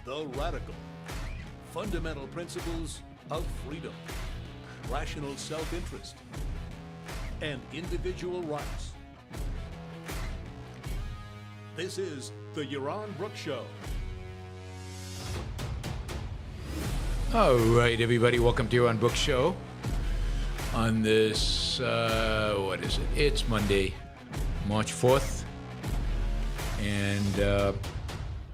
The radical. Fundamental principles of freedom, rational self-interest, and individual rights. This is the Yaron Brook Show. All right, everybody, welcome to Yaron Brook Show. On this, what is it? It's Monday, March 4th. And,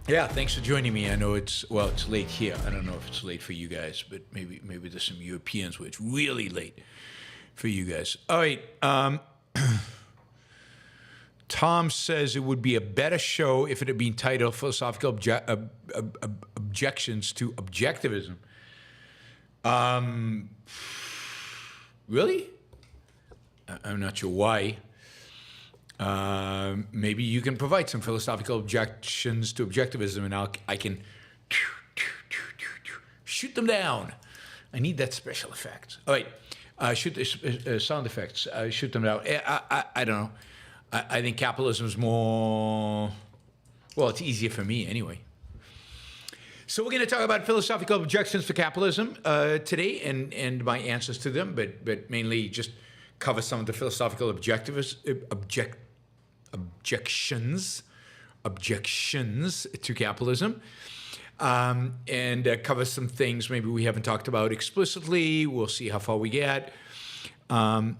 yeah, thanks for joining me. I know it's late here. I don't know if it's late for you guys, but maybe there's some Europeans where it's really late for you guys. All right. Tom says it would be a better show if it had been titled Philosophical Objections to Objectivism. Really? I'm not sure why. Maybe you can provide some philosophical objections to objectivism, and I can shoot them down. I need that special effect. All right, shoot sound effects. Shoot them down. I don't know. I think capitalism is more. Well, it's easier for me anyway. So we're going to talk about philosophical objections for capitalism today, and my answers to them, but mainly just cover some of the philosophical objections to capitalism, and cover some things maybe we haven't talked about explicitly. We'll see how far we get. Charlotte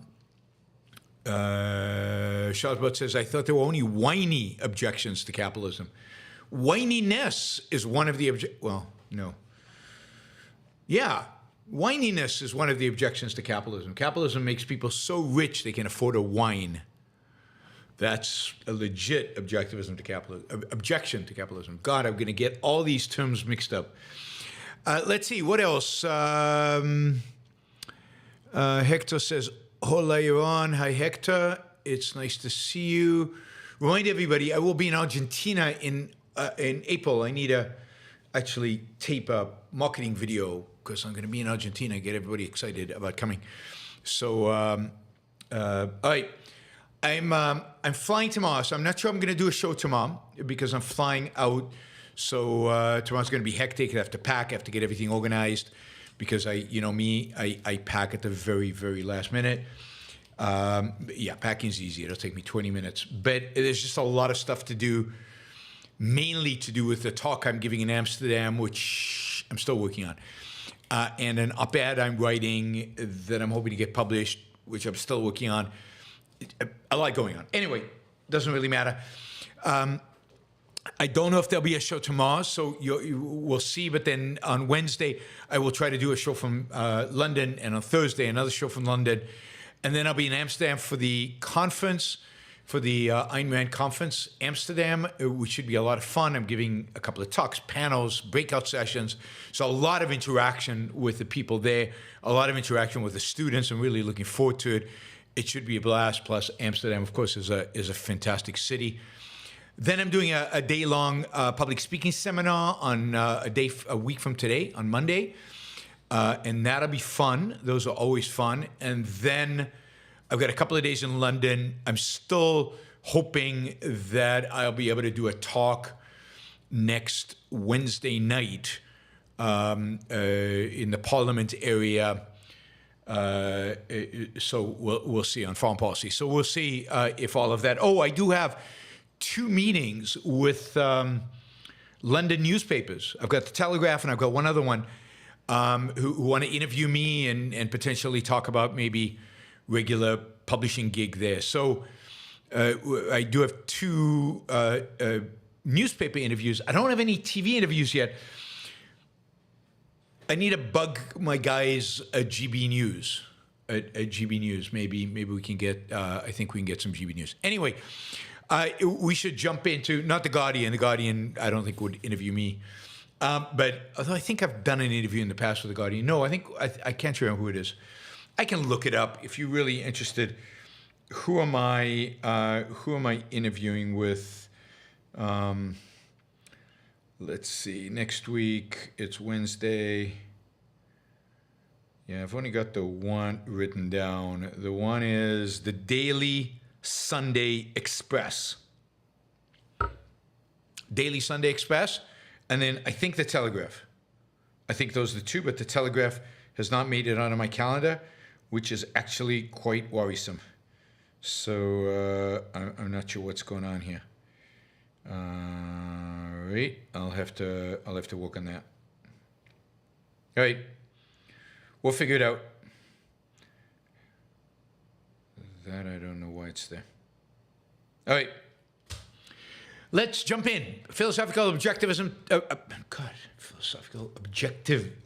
says, I thought there were only whiny objections to capitalism. Whininess is one of the whininess is one of the objections to capitalism. Capitalism makes people so rich they can afford a whine. That's a legit objective to capitalism. God, I'm going to get all these terms mixed up. Let's see, what else? Hector says, hola, Yaron. Hi, Hector. It's nice to see you. Remind everybody, I will be in Argentina in April. I need to actually tape a marketing video because I'm going to be in Argentina, get everybody excited about coming. So, all right. I'm flying tomorrow, so I'm not sure I'm going to do a show tomorrow because I'm flying out. So tomorrow's going to be hectic. I have to pack. I have to get everything organized because I pack at the very, very last minute. Yeah, packing's easy. It'll take me 20 minutes. But there's just a lot of stuff to do, mainly to do with the talk I'm giving in Amsterdam, which I'm still working on, and an op-ed I'm writing that I'm hoping to get published, which I'm still working on. A lot going on. Anyway, doesn't really matter. I don't know if there'll be a show tomorrow, so we'll see. But then on Wednesday, I will try to do a show from London, and on Thursday, another show from London. And then I'll be in Amsterdam for the conference, for the Ayn Rand conference, Amsterdam, which should be a lot of fun. I'm giving a couple of talks, panels, breakout sessions. So a lot of interaction with the people there, a lot of interaction with the students. I'm really looking forward to it. It should be a blast. Plus, Amsterdam, of course, is a fantastic city. Then I'm doing a day-long public speaking seminar on a week from today, on Monday, and that'll be fun. Those are always fun. And then I've got a couple of days in London. I'm still hoping that I'll be able to do a talk next Wednesday night in the Parliament area. So we'll see on foreign policy. So we'll see if all of that. Oh, I do have 2 meetings with London newspapers. I've got the Telegraph and I've got one other one who want to interview me and potentially talk about maybe regular publishing gig there. So I do have 2 newspaper interviews. I don't have any TV interviews yet. I need to bug my guys at GB News. At GB News, maybe we can get. I think we can get some GB News. Anyway, we should jump into not the Guardian. The Guardian, I don't think would interview me. But although I think I've done an interview in the past with the Guardian. No, I think I can't remember who it is. I can look it up if you're really interested. Who am I interviewing with? Let's see. Next week, it's Wednesday. Yeah, I've only got the one written down. The one is the Daily Sunday Express. Daily Sunday Express. and then I think the Telegraph. I think those are the two, but the Telegraph has not made it onto my calendar, which is actually quite worrisome. So I'm not sure what's going on here. All right, I'll have to work on that. All right, we'll figure it out. That I don't know why it's there. All right, let's jump in. Philosophical objectivism. Philosophical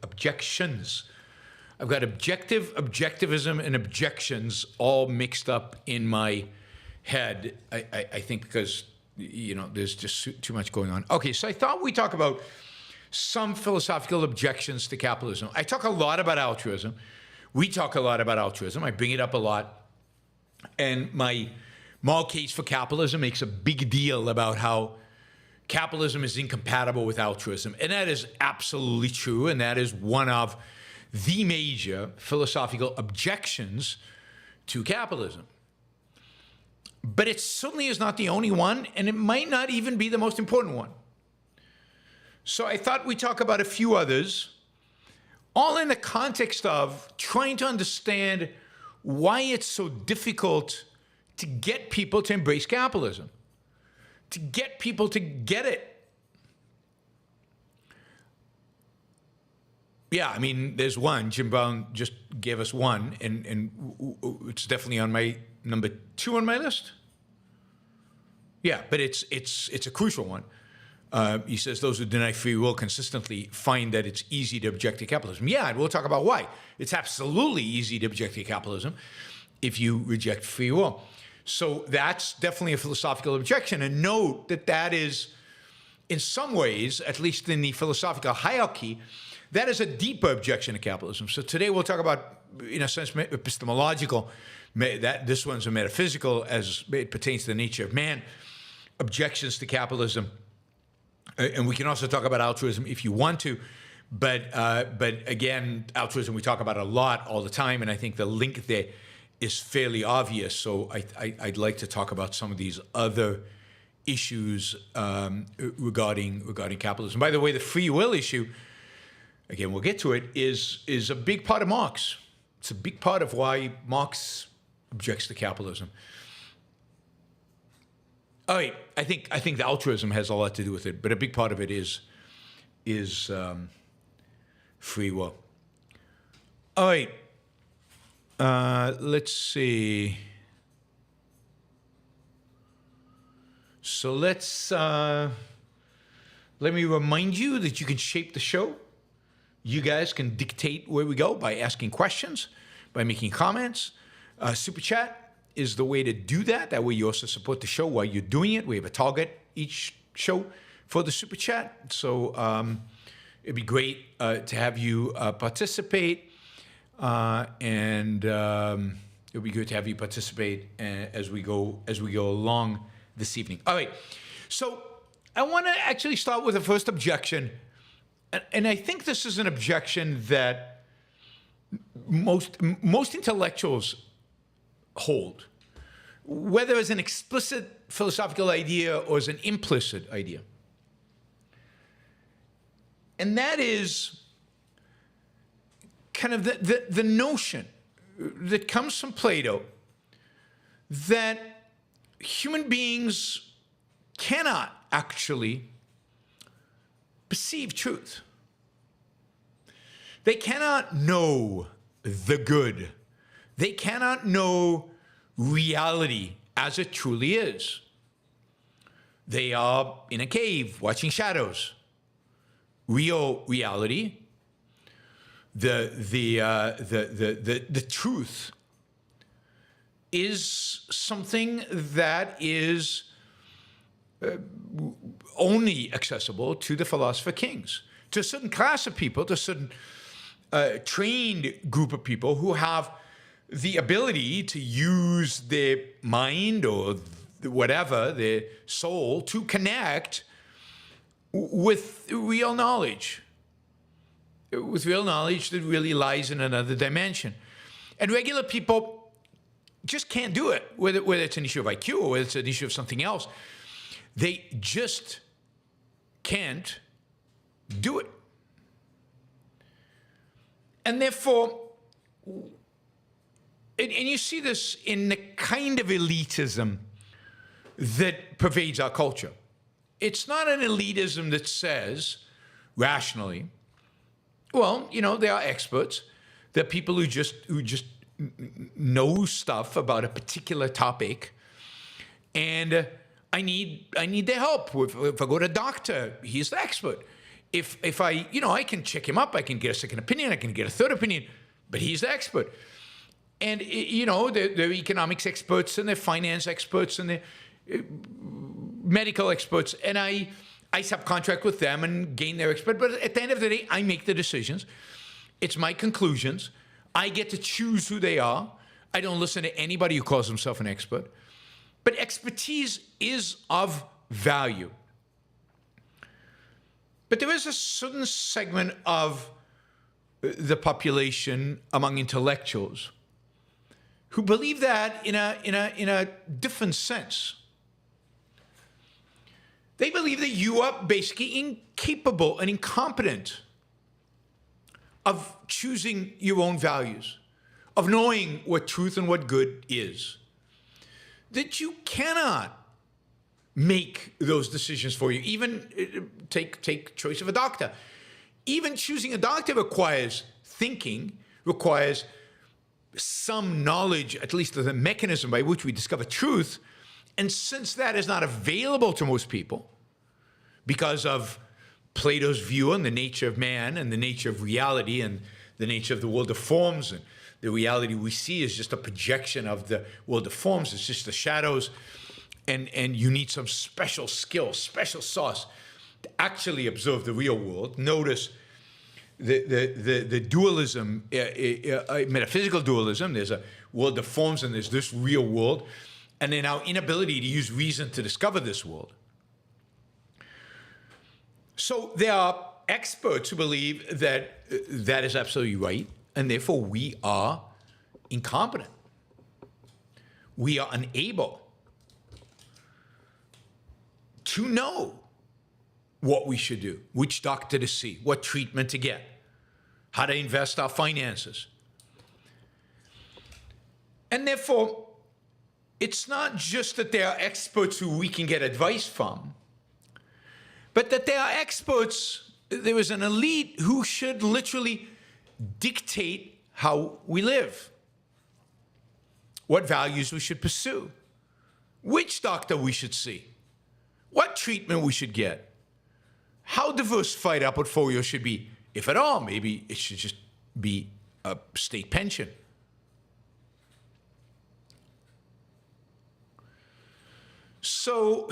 objections. I've got objectivism, and objections all mixed up in my head. I think because, there's just too much going on. Okay, so I thought we'd talk about some philosophical objections to capitalism. I talk a lot about altruism. We talk a lot about altruism. I bring it up a lot. And my moral case for capitalism makes a big deal about how capitalism is incompatible with altruism. And that is absolutely true. And that is one of the major philosophical objections to capitalism. But it certainly is not the only one, and it might not even be the most important one. So I thought we'd talk about a few others, all in the context of trying to understand why it's so difficult to get people to embrace capitalism, to get people to get it. Yeah, I mean, there's one. Jim Brown just gave us one, and it's definitely on my number 2 on my list. Yeah, but it's a crucial one. He says those who deny free will consistently find that it's easy to object to capitalism. Yeah, and we'll talk about why. It's absolutely easy to object to capitalism if you reject free will. So that's definitely a philosophical objection. And note that that is, in some ways, at least in the philosophical hierarchy, that is a deeper objection to capitalism. So today we'll talk about, in a sense, epistemological. This one's a metaphysical, as it pertains to the nature of man, objections to capitalism. And we can also talk about altruism if you want to. But again, altruism we talk about a lot all the time, and I think the link there is fairly obvious. So I'd like to talk about some of these other issues regarding capitalism. By the way, the free will issue, again, we'll get to it, is a big part of Marx. It's a big part of why Marx objects to capitalism. All right, I think the altruism has a lot to do with it, but a big part of it is free will. All right, let's see. So let's let me remind you that you can shape the show. You guys can dictate where we go by asking questions, by making comments. Super Chat is the way to do that. That way you also support the show while you're doing it. We have a target each show for the Super Chat. So it'd be great to have you participate. And it'll be good to have you participate as we go along this evening. All right. So I want to actually start with the first objection. And I think this is an objection that most intellectuals hold, whether as an explicit philosophical idea or as an implicit idea. And that is kind of the notion that comes from Plato that human beings cannot actually perceive truth. They cannot know the good. They cannot know reality as it truly is. They are in a cave watching shadows. Real reality, the truth, is something that is only accessible to the Philospher Kings, to a certain class of people, to a certain trained group of people who have the ability to use their mind or whatever, their soul, to connect with real knowledge that really lies in another dimension. And regular people just can't do it, whether it's an issue of IQ or whether it's an issue of something else. They just can't do it. And therefore, and you see this in the kind of elitism that pervades our culture. It's not an elitism that says, rationally, well, you know, there are experts. There are people who just know stuff about a particular topic, and I need their help. If I go to a doctor, he's the expert. If I, you know, I can check him up, I can get a second opinion, I can get a third opinion, but he's the expert. And, you know, they're economics experts and they're finance experts and they're medical experts, and I subcontract with them and gain their expert. But at the end of the day, I make the decisions. It's my conclusions. I get to choose who they are. I don't listen to anybody who calls himself an expert. But expertise is of value. But there is a certain segment of the population among intellectuals who believe that in a different sense. They believe that you are basically incapable and incompetent of choosing your own values, of knowing what truth and what good is. That you cannot make those decisions for you. Even take choice of a doctor. Even choosing a doctor requires thinking, requires some knowledge, at least of the mechanism by which we discover truth. And since that is not available to most people because of Plato's view on the nature of man and the nature of reality and the nature of the world of forms, and the reality we see is just a projection of the world of forms, it's just the shadows, and you need some special skill, special sauce to actually observe the real world. Notice the dualism, metaphysical dualism. There's a world of forms and there's this real world. And then our inability to use reason to discover this world. So there are experts who believe that that is absolutely right, and therefore we are incompetent. We are unable to know what we should do, which doctor to see, what treatment to get, how to invest our finances. And therefore, it's not just that there are experts who we can get advice from, but that there are experts, there is an elite who should literally dictate how we live, what values we should pursue, which doctor we should see, what treatment we should get, how diversified our portfolio should be, if at all. Maybe it should just be a state pension. So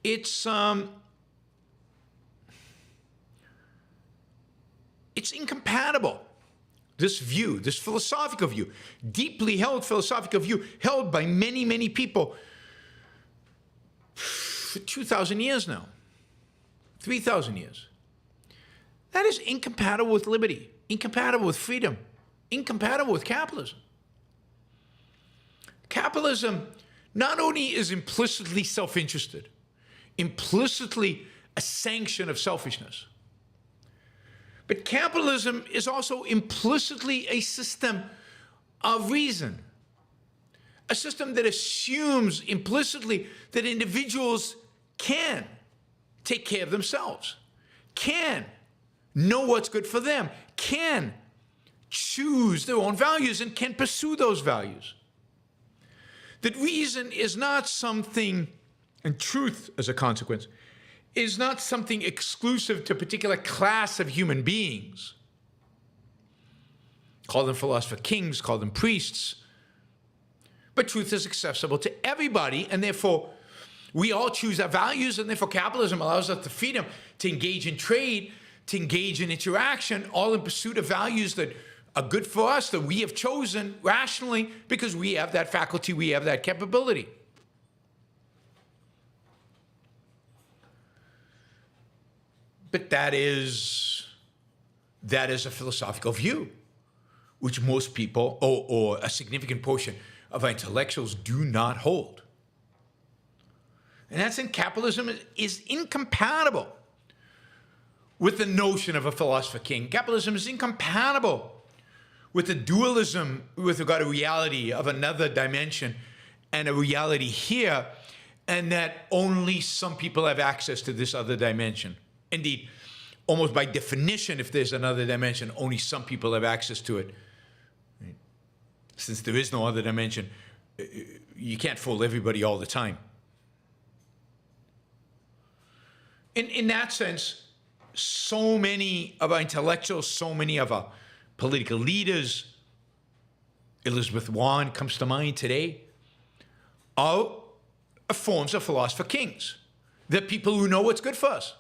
it's incompatible. This view, this philosophical view, deeply held philosophical view, held by many, many people for 2,000 years now, 3,000 years. That is incompatible with liberty, incompatible with freedom, incompatible with capitalism. Capitalism not only is implicitly self-interested, implicitly a sanction of selfishness, but capitalism is also implicitly a system of reason, a system that assumes implicitly that individuals can take care of themselves, can know what's good for them, can choose their own values, and can pursue those values. That reason is not something, and truth as a consequence, is not something exclusive to a particular class of human beings. Call them Philospher Kings, call them priests. But truth is accessible to everybody, and therefore we all choose our values, and therefore capitalism allows us the freedom to engage in trade, to engage in interaction, all in pursuit of values that are good for us, that we have chosen rationally because we have that faculty, we have that capability. But that is a philosophical view, which most people, or a significant portion of our intellectuals, do not hold. And that's in capitalism is incompatible with the notion of a philosopher king. Capitalism is incompatible with the dualism with regard to reality of another dimension and a reality here, and that only some people have access to this other dimension. Indeed, almost by definition, if there's another dimension, only some people have access to it. Since there is no other dimension, you can't fool everybody all the time. In that sense, so many of our intellectuals, so many of our political leaders, Elizabeth Warren comes to mind today, are forms of philosopher kings. They're people who know what's good for us.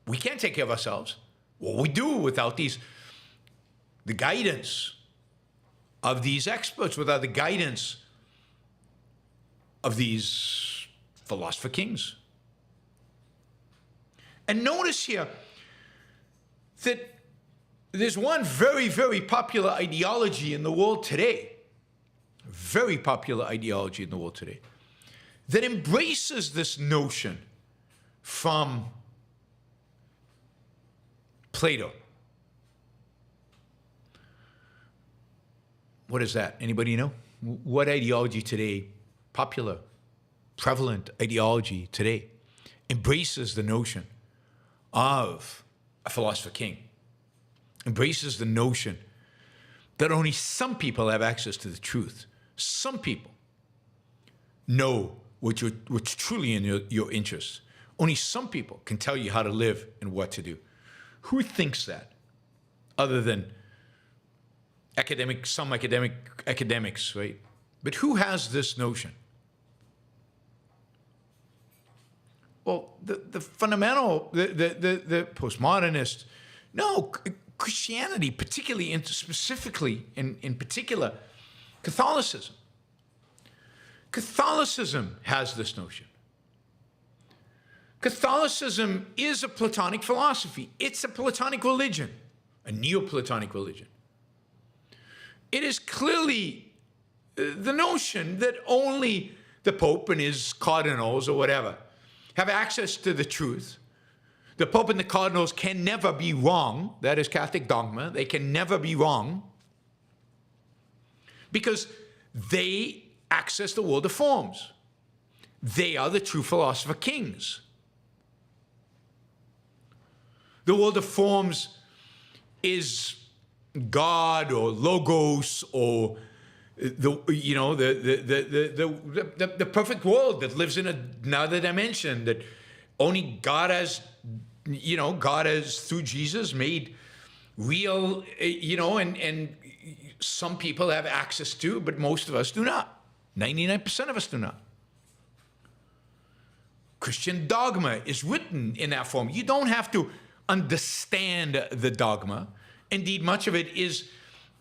We can't take care of ourselves. What we do without the guidance of these experts, without the guidance of these philosopher kings. And notice here that there's one very, very popular ideology in the world today, very popular ideology in the world today, that embraces this notion from Plato. What is that? Anybody know? What ideology today, popular, prevalent ideology today, embraces the notion of a philosopher king, embraces the notion that only some people have access to the truth. Some people know what's truly in your interests. Only some people can tell you how to live and what to do. Who thinks that other than some academics, right? But who has this notion? Well, the fundamental, the postmodernist, no, Christianity, particularly, specifically, in particular, Catholicism. Catholicism has this notion. Catholicism is a Platonic philosophy. It's a Platonic religion, a Neoplatonic religion. It is clearly the notion that only the Pope and his cardinals or whatever have access to the truth. The Pope and the cardinals can never be wrong. That is Catholic dogma. They can never be wrong because they access the world of forms. They are the true philosopher kings. The world of forms is God or logos or the perfect world that lives in another dimension that only God has, God has through Jesus made real, and some people have access to, but most of us do not. 99% of us do not. Christian dogma is written in that form. You don't have to understand the dogma. Indeed, much of it is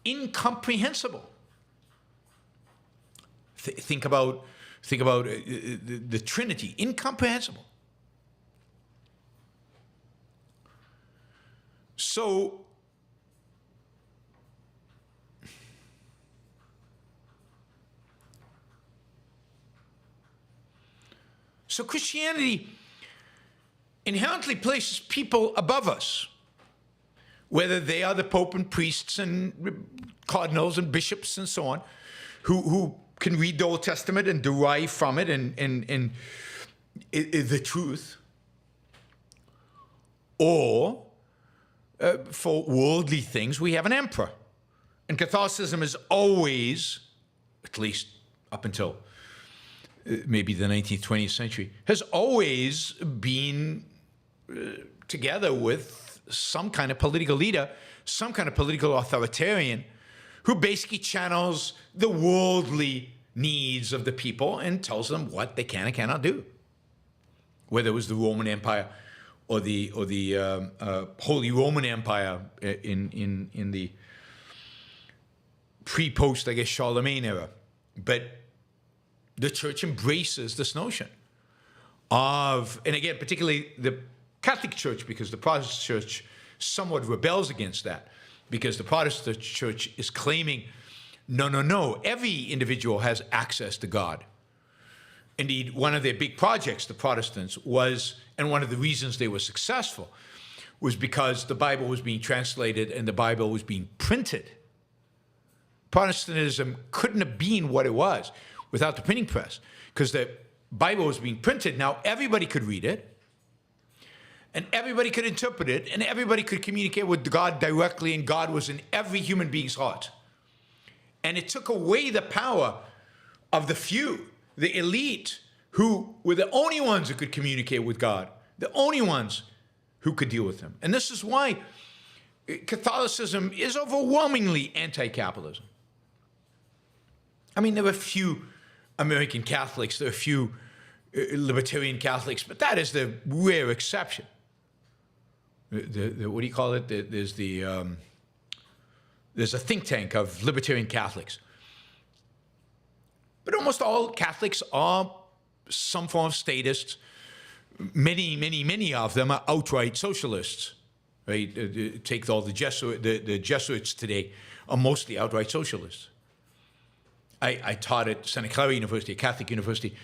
incomprehensible. Think about the Trinity, incomprehensible. So Christianity inherently places people above us, whether they are the Pope and priests and cardinals and bishops and so on, who can read the Old Testament and derive from it and the truth, or for worldly things, we have an emperor. And Catholicism is always, at least up until maybe the 19th, 20th century, has always been together with some kind of political leader, some kind of political authoritarian who basically channels the worldly needs of the people and tells them what they can and cannot do. Whether it was the Roman Empire or the Holy Roman Empire in the pre-post, I guess, Charlemagne era. But the church embraces this notion of, and again, particularly the Catholic Church, because the Protestant Church somewhat rebels against that, because the Protestant Church is claiming, no, every individual has access to God. Indeed, one of their big projects, the Protestants, was, and one of the reasons they were successful, was because the Bible was being translated and the Bible was being printed. Protestantism couldn't have been what it was without the printing press, because the Bible was being printed. Now everybody could read it, and everybody could interpret it, and everybody could communicate with God directly, and God was in every human being's heart. And it took away the power of the few, the elite, who were the only ones who could communicate with God, the only ones who could deal with him. And this is why Catholicism is overwhelmingly anti-capitalism. I mean, there are a few American Catholics, there are a few libertarian Catholics, but that is the rare exception. What do you call it? There's a think tank of libertarian Catholics. But almost all Catholics are some form of statists. Many of them are outright socialists. Right? Take all the Jesuits today are mostly outright socialists. I taught at Santa Clara University, a Catholic university,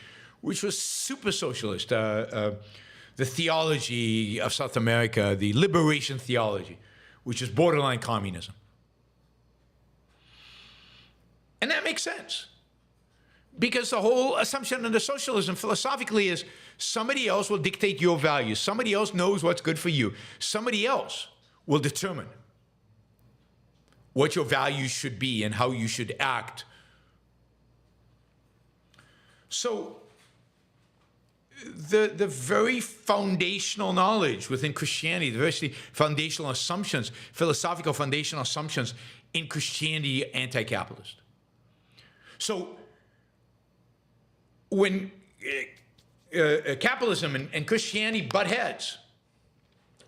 which was super socialist. The theology of South America, the liberation theology, which is borderline communism. And that makes sense. Because the whole assumption under socialism philosophically is somebody else will dictate your values. Somebody else knows what's good for you. Somebody else will determine what your values should be and how you should act. So the very foundational knowledge within Christianity, the very foundational assumptions, philosophical foundational assumptions in Christianity, anti-capitalist. So when capitalism and Christianity butt heads,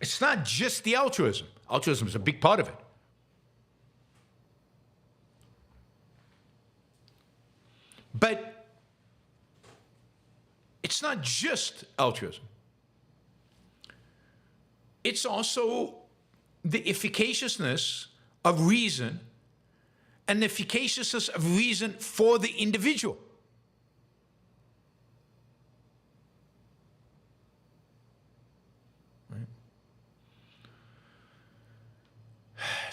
it's not just the altruism. Altruism is a big part of it. But it's not just altruism. It's also the efficaciousness of reason and the efficaciousness of reason for the individual. Right?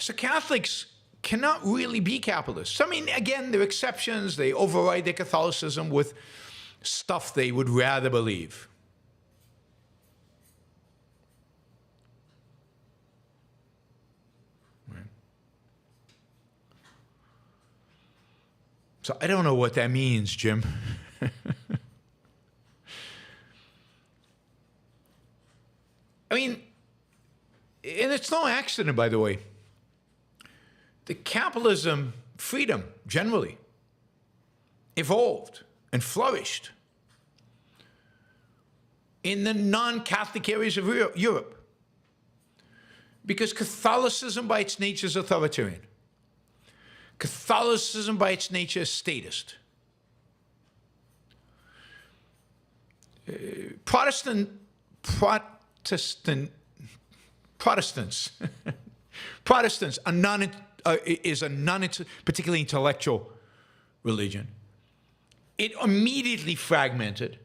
So Catholics cannot really be capitalists. I mean, again, there are exceptions. They override their Catholicism with stuff they would rather believe. Right. So I don't know what that means, Jim. I mean, and it's no accident, by the way. The capitalism, freedom, generally, evolved and flourished in the non-Catholic areas of Europe. Because Catholicism by its nature is authoritarian. Catholicism by its nature is statist. Protestants are is a particularly intellectual religion. It immediately fragmented.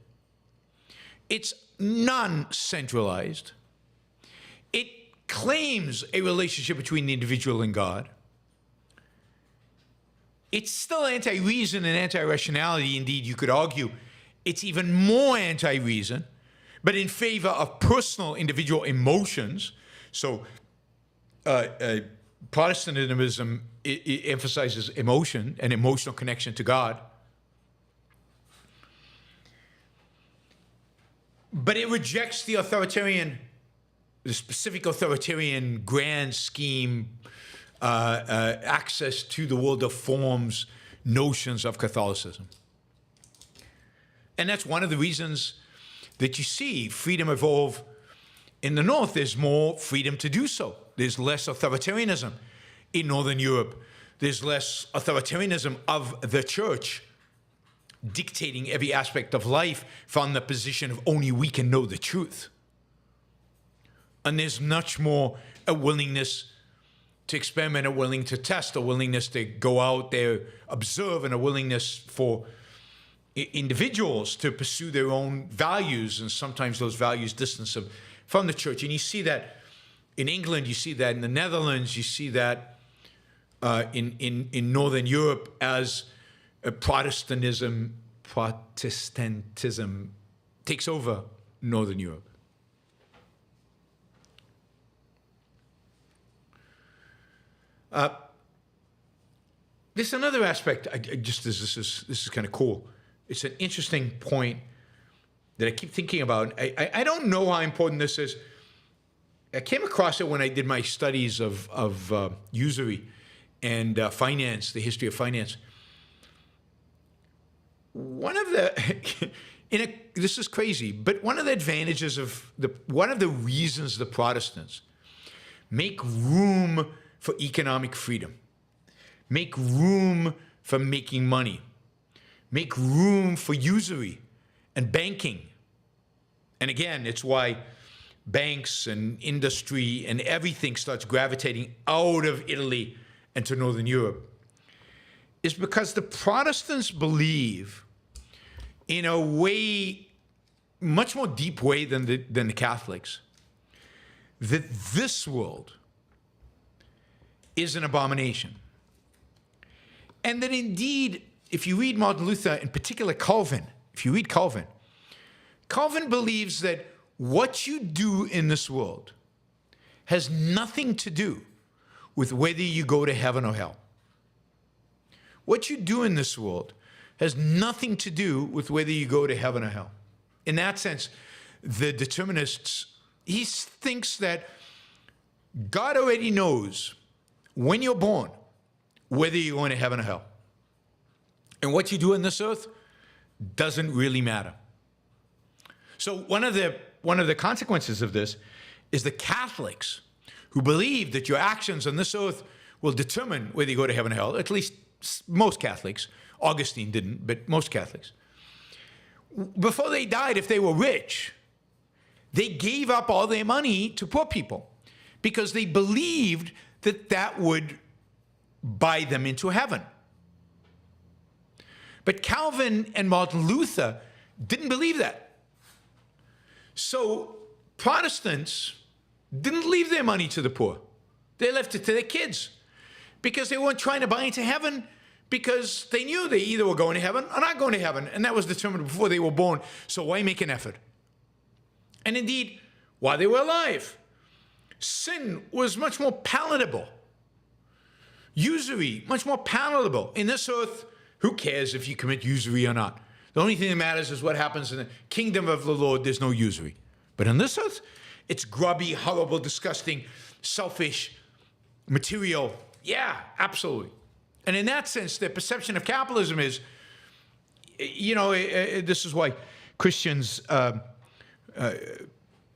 It's non-centralized. It claims a relationship between the individual and God. It's still anti-reason and anti-rationality. Indeed, you could argue it's even more anti-reason, but in favor of personal individual emotions. So Protestantism it emphasizes emotion and emotional connection to God. But it rejects the specific authoritarian grand scheme, access to the world of forms, notions of Catholicism. And that's one of the reasons that you see freedom evolve in the North. There's more freedom to do so. There's less authoritarianism in Northern Europe. There's less authoritarianism of the church dictating every aspect of life from the position of only we can know the truth. And there's much more a willingness to experiment, a willingness to test, a willingness to go out there, observe, and a willingness for individuals to pursue their own values, and sometimes those values distance them from the church. And you see that in England, you see that in the Netherlands, you see that in Northern Europe as Protestantism takes over Northern Europe. There's another aspect. This is kind of cool. It's an interesting point that I keep thinking about. I don't know how important this is. I came across it when I did my studies of usury and finance, the history of finance. One of the this is crazy, but one of the advantages of one of the reasons the Protestants make room for economic freedom, make room for making money, make room for usury and banking. And again, it's why banks and industry and everything starts gravitating out of Italy and to Northern Europe, is because the Protestants believe, in a way, much more deep way than the Catholics, that this world is an abomination. And that indeed, if you read Martin Luther, in particular Calvin, if you read Calvin, Calvin believes that what you do in this world has nothing to do with whether you go to heaven or hell. What you do in this world has nothing to do with whether you go to heaven or hell. In that sense, the determinists, he thinks that God already knows when you're born whether you're going to heaven or hell. And what you do on this earth doesn't really matter. So one of the consequences of this is the Catholics, who believe that your actions on this earth will determine whether you go to heaven or hell, at least most Catholics. Augustine didn't, but most Catholics. Before they died, if they were rich, they gave up all their money to poor people because they believed that that would buy them into heaven. But Calvin and Martin Luther didn't believe that. So Protestants didn't leave their money to the poor. They left it to their kids because they weren't trying to buy into heaven, because they knew they either were going to heaven or not going to heaven, and that was determined before they were born. So why make an effort? And indeed, while they were alive, sin was much more palatable. Usury, much more palatable. In this earth, who cares if you commit usury or not? The only thing that matters is what happens in the kingdom of the Lord. There's no usury. But on this earth, it's grubby, horrible, disgusting, selfish, material. Yeah, absolutely. And in that sense, the perception of capitalism is, this is why Christians, I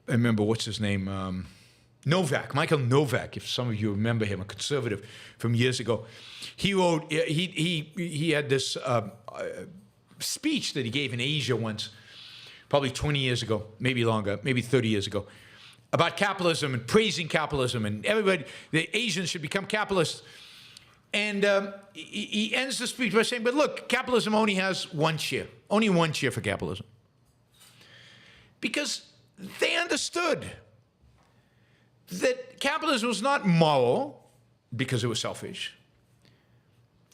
remember, what's his name? Novak, Michael Novak, if some of you remember him, a conservative from years ago. He wrote, he had this speech that he gave in Asia once, probably 20 years ago, maybe longer, maybe 30 years ago, about capitalism and praising capitalism, and everybody, the Asians should become capitalists. And he ends the speech by saying, but look, capitalism only has one share, only one share for capitalism. Because they understood that capitalism was not moral because it was selfish.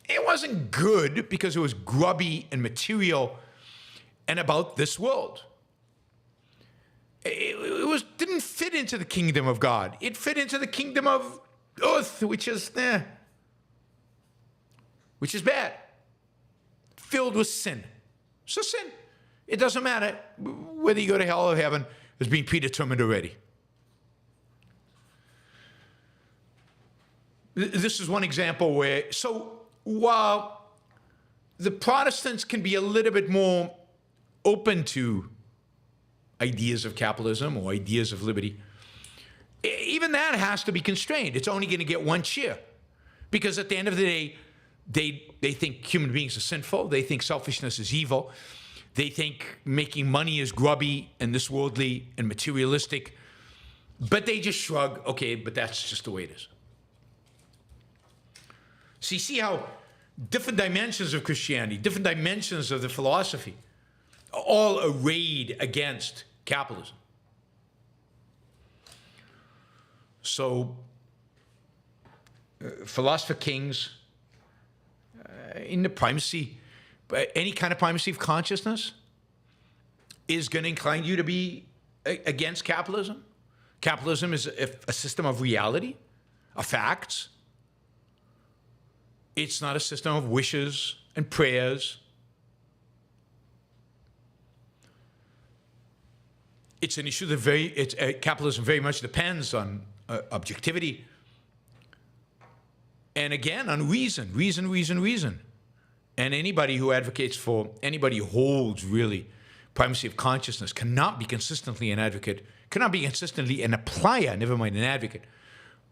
It wasn't good because it was grubby and material and about this world. It didn't fit into the kingdom of God. It fit into the kingdom of earth, which is bad, filled with sin. So sin. It doesn't matter whether you go to hell or heaven. It's been predetermined already. This is one example where, so while the Protestants can be a little bit more open to ideas of capitalism or ideas of liberty, even that has to be constrained. It's only going to get one share. Because at the end of the day, they think human beings are sinful. They think selfishness is evil. They think making money is grubby and this worldly and materialistic. But they just shrug, okay, but that's just the way it is. So you see how different dimensions of Christianity, different dimensions of the philosophy, all arrayed against capitalism. So, Philosopher Kings, in the primacy, any kind of primacy of consciousness, is going to incline you to be against capitalism. Capitalism is a system of reality, of facts. It's not a system of wishes and prayers. It's an issue that capitalism very much depends on objectivity. And again, on reason. And anybody who advocates for, anybody who holds really primacy of consciousness cannot be consistently an advocate, cannot be consistently an applier, never mind an advocate,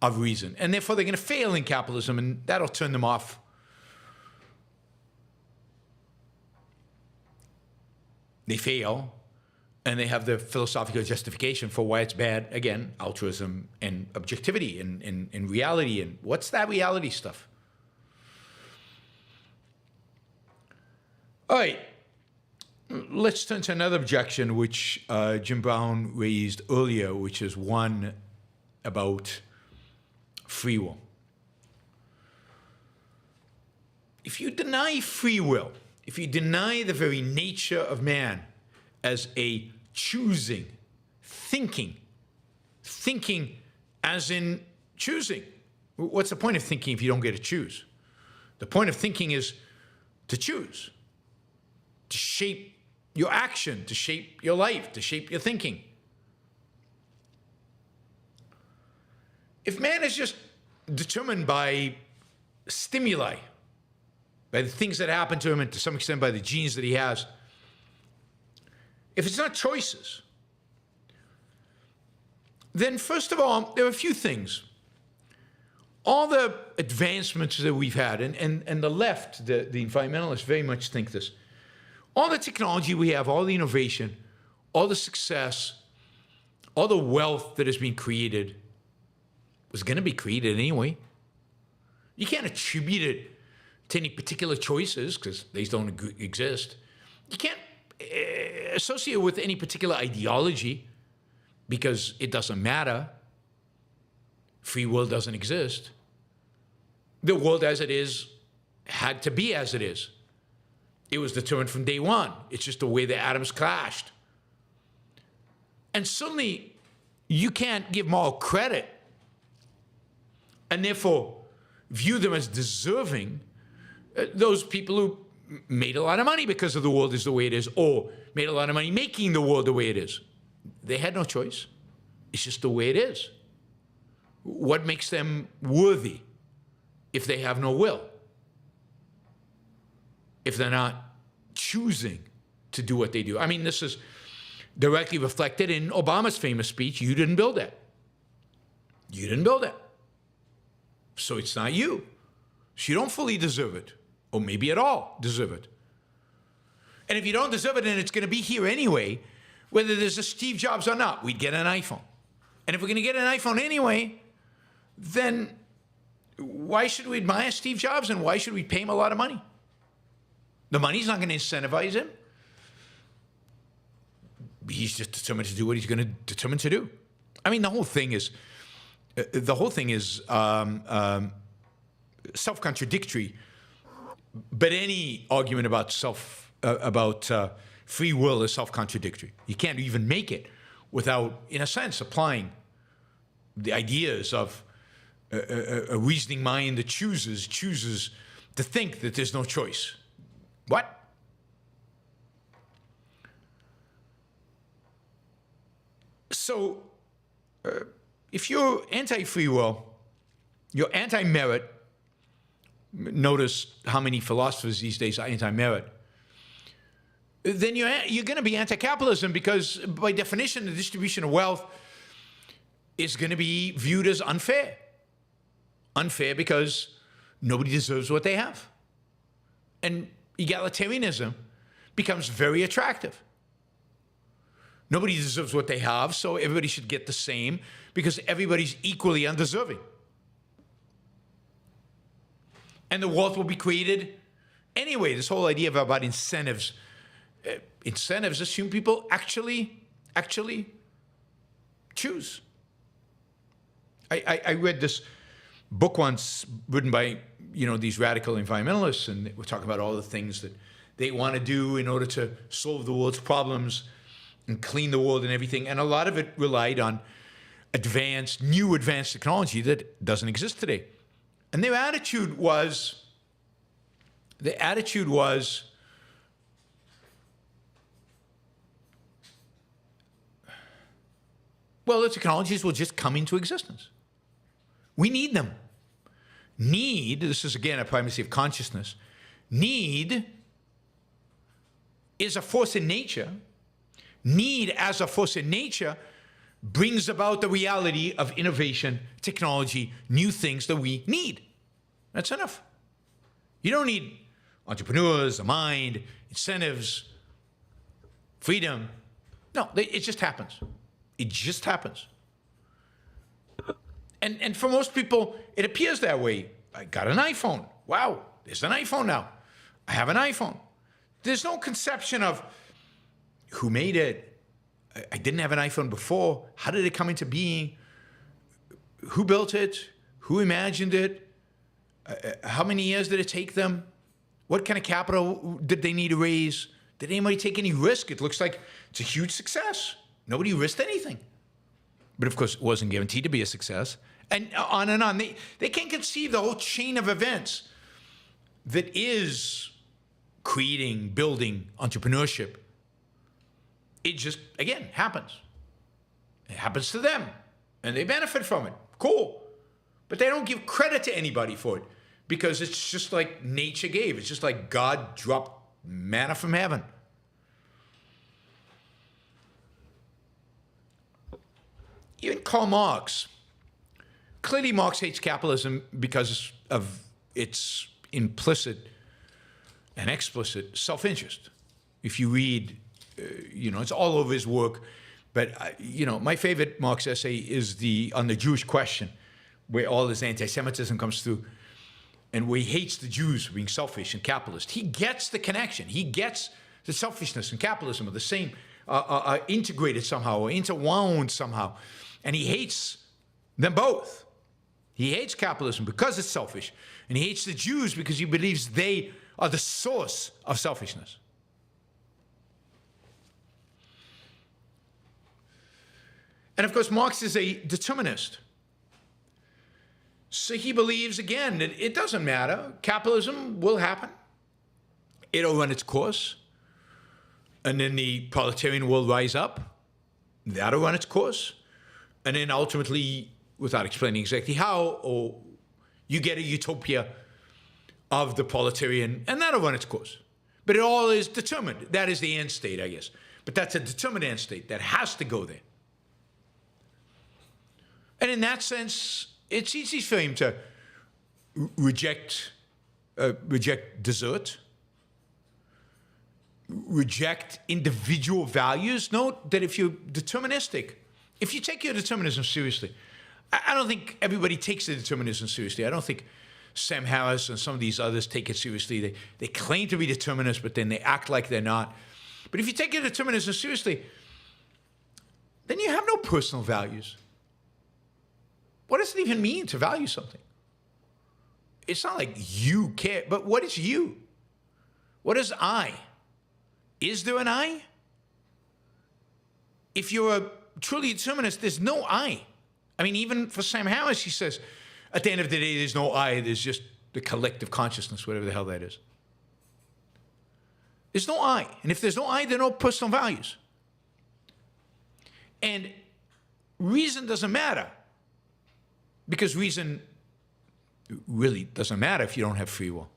of reason. And therefore they're going to fail in capitalism, and that'll turn them off. They fail, and they have the philosophical justification for why it's bad. Again, altruism and objectivity and reality. And what's that reality stuff? All right. Let's turn to another objection which Jim Brown raised earlier, which is one about free will. If you deny free will, if you deny the very nature of man as a choosing, thinking as in choosing. What's the point of thinking if you don't get to choose? The point of thinking is to choose, to shape your action, to shape your life, to shape your thinking. If man is just determined by stimuli, by the things that happen to him, and to some extent by the genes that he has, if it's not choices, then first of all, there are a few things. All the advancements that we've had, and the left, the environmentalists very much think this, all the technology we have, all the innovation, all the success, all the wealth that has been created was going to be created anyway. You can't attribute it to any particular choices because they don't exist. You can't associate it with any particular ideology because it doesn't matter. Free will doesn't exist. The world as it is had to be as it is. It was determined from day one. It's just the way the atoms clashed. And suddenly, you can't give moral credit and therefore view them as deserving those people who made a lot of money because of the world is the way it is, or made a lot of money making the world the way it is. They had no choice. It's just the way it is. What makes them worthy if they have no will? If they're not choosing to do what they do. I mean, this is directly reflected in Obama's famous speech, you didn't build that. You didn't build it. So it's not you. So you don't fully deserve it, or maybe at all deserve it. And if you don't deserve it, and it's going to be here anyway, whether there's a Steve Jobs or not, we'd get an iPhone. And if we're going to get an iPhone anyway, then why should we admire Steve Jobs, and why should we pay him a lot of money? The money's not going to incentivize him. He's just determined to do what he's going to determine to do. I mean, the whole thing is self-contradictory. But any argument about free will is self-contradictory. You can't even make it without, in a sense, applying the ideas of a reasoning mind that chooses to think that there's no choice. What? So, if you're anti-free will, you're anti-merit. Notice how many philosophers these days are anti-merit. Then you're going to be anti-capitalism because, by definition, the distribution of wealth is going to be viewed as unfair. Unfair because nobody deserves what they have. And egalitarianism becomes very attractive. Nobody deserves what they have, so everybody should get the same because everybody's equally undeserving. and the wealth will be created anyway. This whole idea about incentives. Incentives assume people actually choose. I read this book once written by, these radical environmentalists, and we're talking about all the things that they want to do in order to solve the world's problems and clean the world and everything. And a lot of it relied on new advanced technology that doesn't exist today. And their attitude was, well, the technologies will just come into existence. We need them. This is again a primacy of consciousness. Need is a force in nature. Need as a force in nature brings about the reality of innovation, technology, new things that we need. That's enough. You don't need entrepreneurs, a mind, incentives, freedom. No, it just happens. It just happens. And for most people, it appears that way. I got an iPhone. Wow, there's an iPhone now. I have an iPhone. There's no conception of who made it. I didn't have an iPhone before. How did it come into being? Who built it? Who imagined it? How many years did it take them? What kind of capital did they need to raise? Did anybody take any risk? It looks like it's a huge success. Nobody risked anything. But of course, it wasn't guaranteed to be a success. And on and on. They can't conceive the whole chain of events that is creating, building entrepreneurship. It just, again, happens. It happens to them. And they benefit from it. Cool. But they don't give credit to anybody for it because it's just like nature gave. It's just like God dropped manna from heaven. Even Karl Marx. Clearly, Marx hates capitalism because of its implicit and explicit self-interest. If you read, it's all over his work. But, my favorite Marx essay is on the Jewish question, where all this anti-Semitism comes through, and where he hates the Jews for being selfish and capitalist. He gets the connection. He gets the selfishness and capitalism are the same, are integrated somehow, or interwound somehow. And he hates them both. He hates capitalism because it's selfish. And he hates the Jews because he believes they are the source of selfishness. And of course, Marx is a determinist. So he believes, again, that it doesn't matter. Capitalism will happen. It'll run its course. And then the proletarian will rise up. That'll run its course. And then ultimately, without explaining exactly how, you get a utopia of the proletarian, and that'll run its course. But it all is determined. That is the end state, I guess. But that's a determined end state that has to go there. And in that sense, it's easy for him to reject desert, reject individual values. Note that if you're deterministic, if you take your determinism seriously, I don't think everybody takes the determinism seriously. I don't think Sam Harris and some of these others take it seriously. They claim to be determinists, but then they act like they're not. But if you take your determinism seriously, then you have no personal values. What does it even mean to value something? It's not like you care, but what is you? What is I? Is there an I? If you're a truly determinist, there's no I. I mean, even for Sam Harris, he says, at the end of the day, there's no I, there's just the collective consciousness, whatever the hell that is. There's no I. And if there's no I, there are no personal values. And reason doesn't matter. Because reason really doesn't matter if you don't have free will.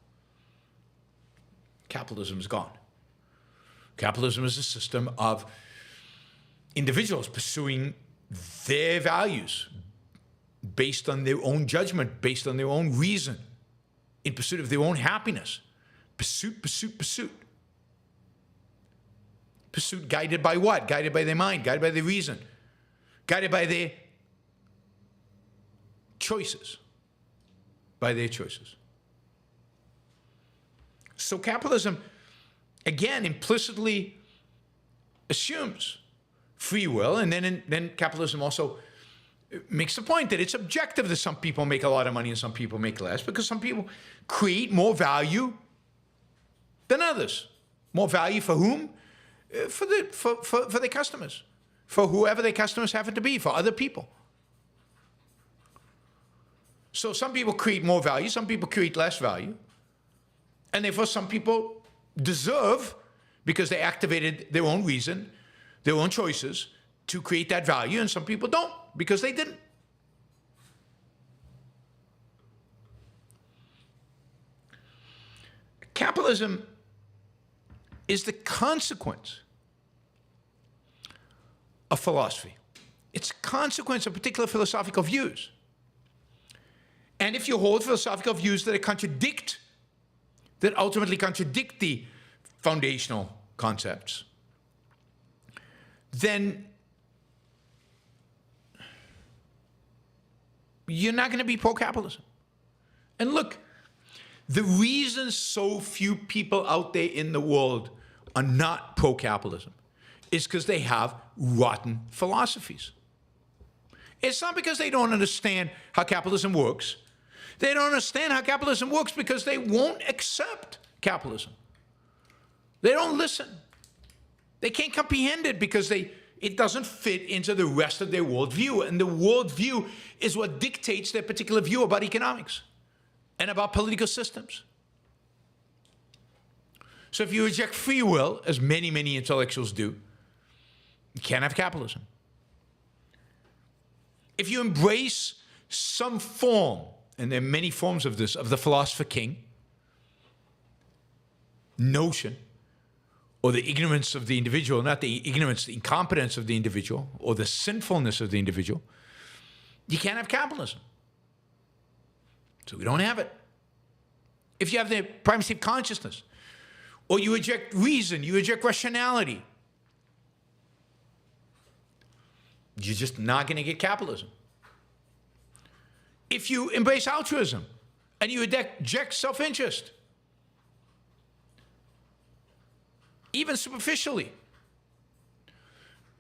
Capitalism is gone. Capitalism is a system of individuals pursuing their values based on their own judgment, based on their own reason, in pursuit of their own happiness. Pursuit, pursuit, pursuit. Pursuit guided by what? Guided by their mind, guided by their reason, guided by their choices. By their choices. So capitalism, again, implicitly assumes free will, and then capitalism also makes the point that it's objective that some people make a lot of money and some people make less, because some people create more value than others. More value for whom? For their customers, for whoever their customers happen to be, for other people. So some people create more value, some people create less value, and therefore some people deserve, because they activated their own reason, their own choices, to create that value, and some people don't, because they didn't. Capitalism is the consequence of philosophy. It's a consequence of particular philosophical views. And if you hold philosophical views that ultimately contradict the foundational concepts, then you're not going to be pro-capitalism. And look, the reason so few people out there in the world are not pro-capitalism is because they have rotten philosophies. It's not because they don't understand how capitalism works. They don't understand how capitalism works because they won't accept capitalism. They don't listen. They can't comprehend it because it doesn't fit into the rest of their worldview. And the worldview is what dictates their particular view about economics and about political systems. So if you reject free will, as many, many intellectuals do, you can't have capitalism. If you embrace some form, and there are many forms of this, of the Philospher King notion, or the ignorance of the individual, not the ignorance, the incompetence of the individual, or the sinfulness of the individual, you can't have capitalism. So we don't have it. If you have the primacy of consciousness, or you reject reason, you reject rationality, you're just not going to get capitalism. If you embrace altruism and you reject self-interest, even superficially,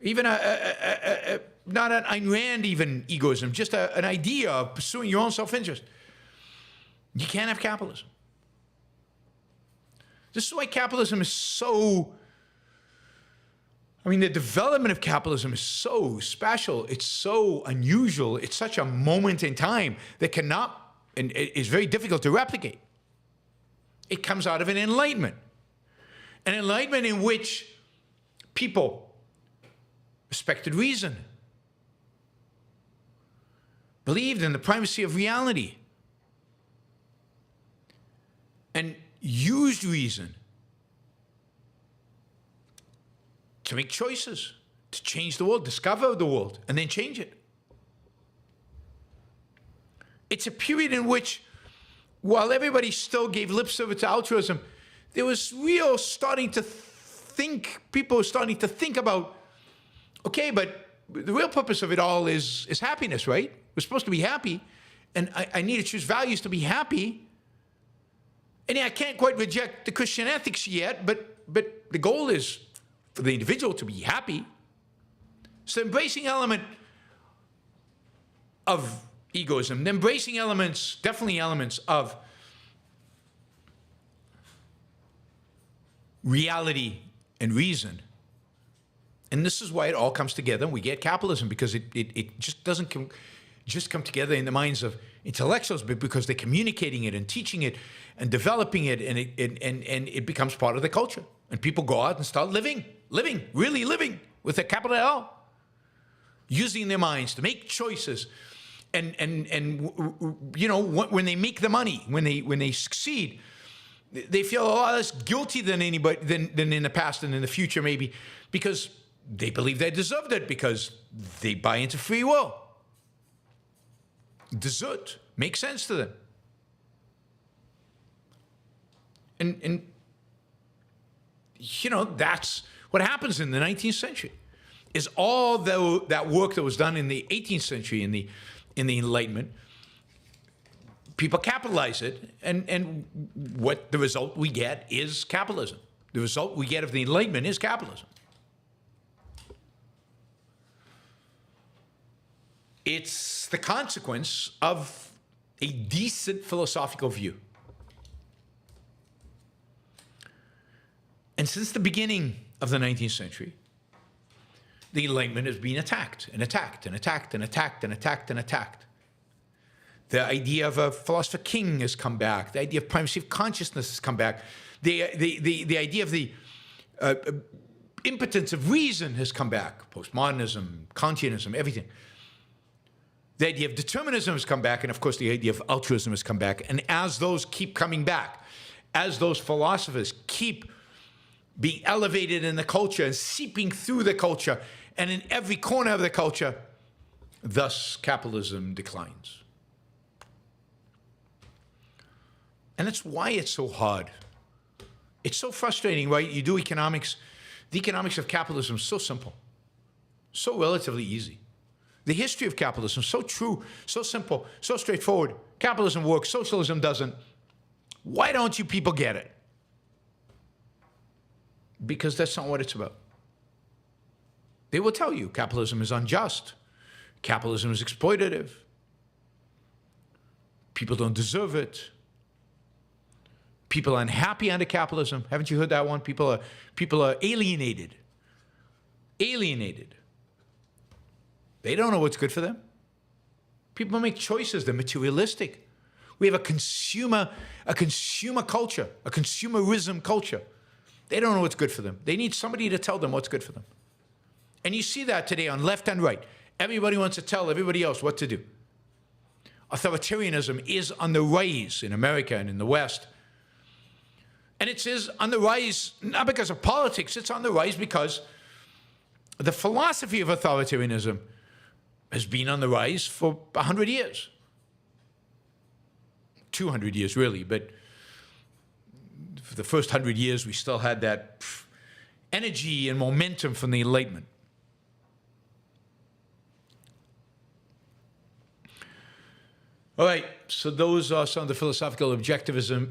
even not an Ayn Rand even egoism, just an idea of pursuing your own self-interest, you can't have capitalism. This is why capitalism is so, the development of capitalism is so special. It's so unusual. It's such a moment in time that cannot, and it is very difficult to replicate. It comes out of an enlightenment in which people respected reason, believed in the primacy of reality, and used reason to make choices, to change the world, discover the world, and then change it. It's a period in which, while everybody still gave lip service to altruism, there was people starting to think about, okay, but the real purpose of it all is happiness, right? We're supposed to be happy, and I need to choose values to be happy. And I can't quite reject the Christian ethics yet, but the goal is for the individual to be happy. So embracing element of egoism, embracing definitely elements of reality and reason. And this is why it all comes together and we get capitalism, because it just doesn't come together in the minds of intellectuals, but because they're communicating it and teaching it and developing it, and it becomes part of the culture. And people go out and start living, really living with a capital L, using their minds to make choices. And when they make the money, when they succeed, they feel a lot less guilty than anybody than in the past and in the future, maybe, because they believe they deserved it, because they buy into free will. Desert makes sense to them. And that's what happens in the 19th century, is all that work that was done in the 18th century, in the Enlightenment, people capitalize it, and what the result we get is capitalism. The result we get of the Enlightenment is capitalism. It's the consequence of a decent philosophical view. And since the beginning of the 19th century, the Enlightenment has been attacked and attacked and attacked and attacked and attacked and attacked. The idea of a philosopher king has come back. The idea of primacy of consciousness has come back. The idea of the impotence of reason has come back. Postmodernism, Kantianism, everything. The idea of determinism has come back, and of course the idea of altruism has come back. And as those keep coming back, as those philosophers keep being elevated in the culture and seeping through the culture and in every corner of the culture, thus capitalism declines. And that's why it's so hard. It's so frustrating, right? You do economics. The economics of capitalism is so simple, so relatively easy. The history of capitalism is so true, so simple, so straightforward. Capitalism works, socialism doesn't. Why don't you people get it? Because that's not what it's about. They will tell you capitalism is unjust. Capitalism is exploitative. People don't deserve it. People are unhappy under capitalism. Haven't you heard that one? People are alienated. Alienated. They don't know what's good for them. People make choices. They're materialistic. We have a consumer culture, a consumerism culture. They don't know what's good for them. They need somebody to tell them what's good for them. And you see that today on left and right. Everybody wants to tell everybody else what to do. Authoritarianism is on the rise in America and in the West. And it is on the rise, not because of politics, it's on the rise because the philosophy of authoritarianism has been on the rise for 100 years. 200 years, really, but for the first 100 years, we still had that energy and momentum from the Enlightenment. All right, so those are some of the philosophical objectives to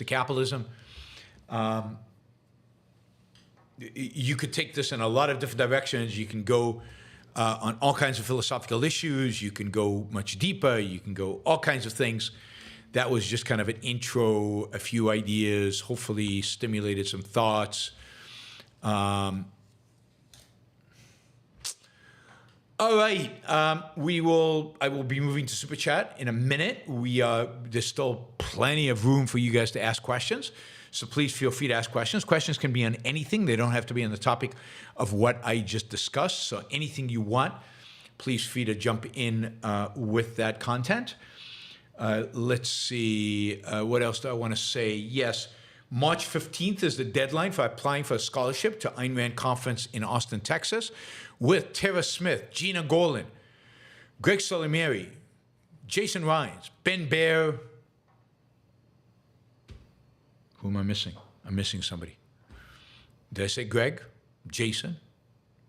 capitalism. You could take this in a lot of different directions. You can go on all kinds of philosophical issues. You can go much deeper. You can go all kinds of things. That was just kind of an intro, a few ideas, hopefully stimulated some thoughts. All right, I will be moving to Super Chat in a minute. There's still plenty of room for you guys to ask questions. So please feel free to ask questions. Questions can be on anything. They don't have to be on the topic of what I just discussed. So anything you want, please feel free to jump in with that content. Let's see, what else do I want to say? Yes, March 15th is the deadline for applying for a scholarship to Ayn Rand Conference in Austin, Texas, with Tara Smith, Gina Gorlin, Greg Solimeri, Jason Rines, Ben Baer. Who am I missing? I'm missing somebody. Did I say Greg, Jason,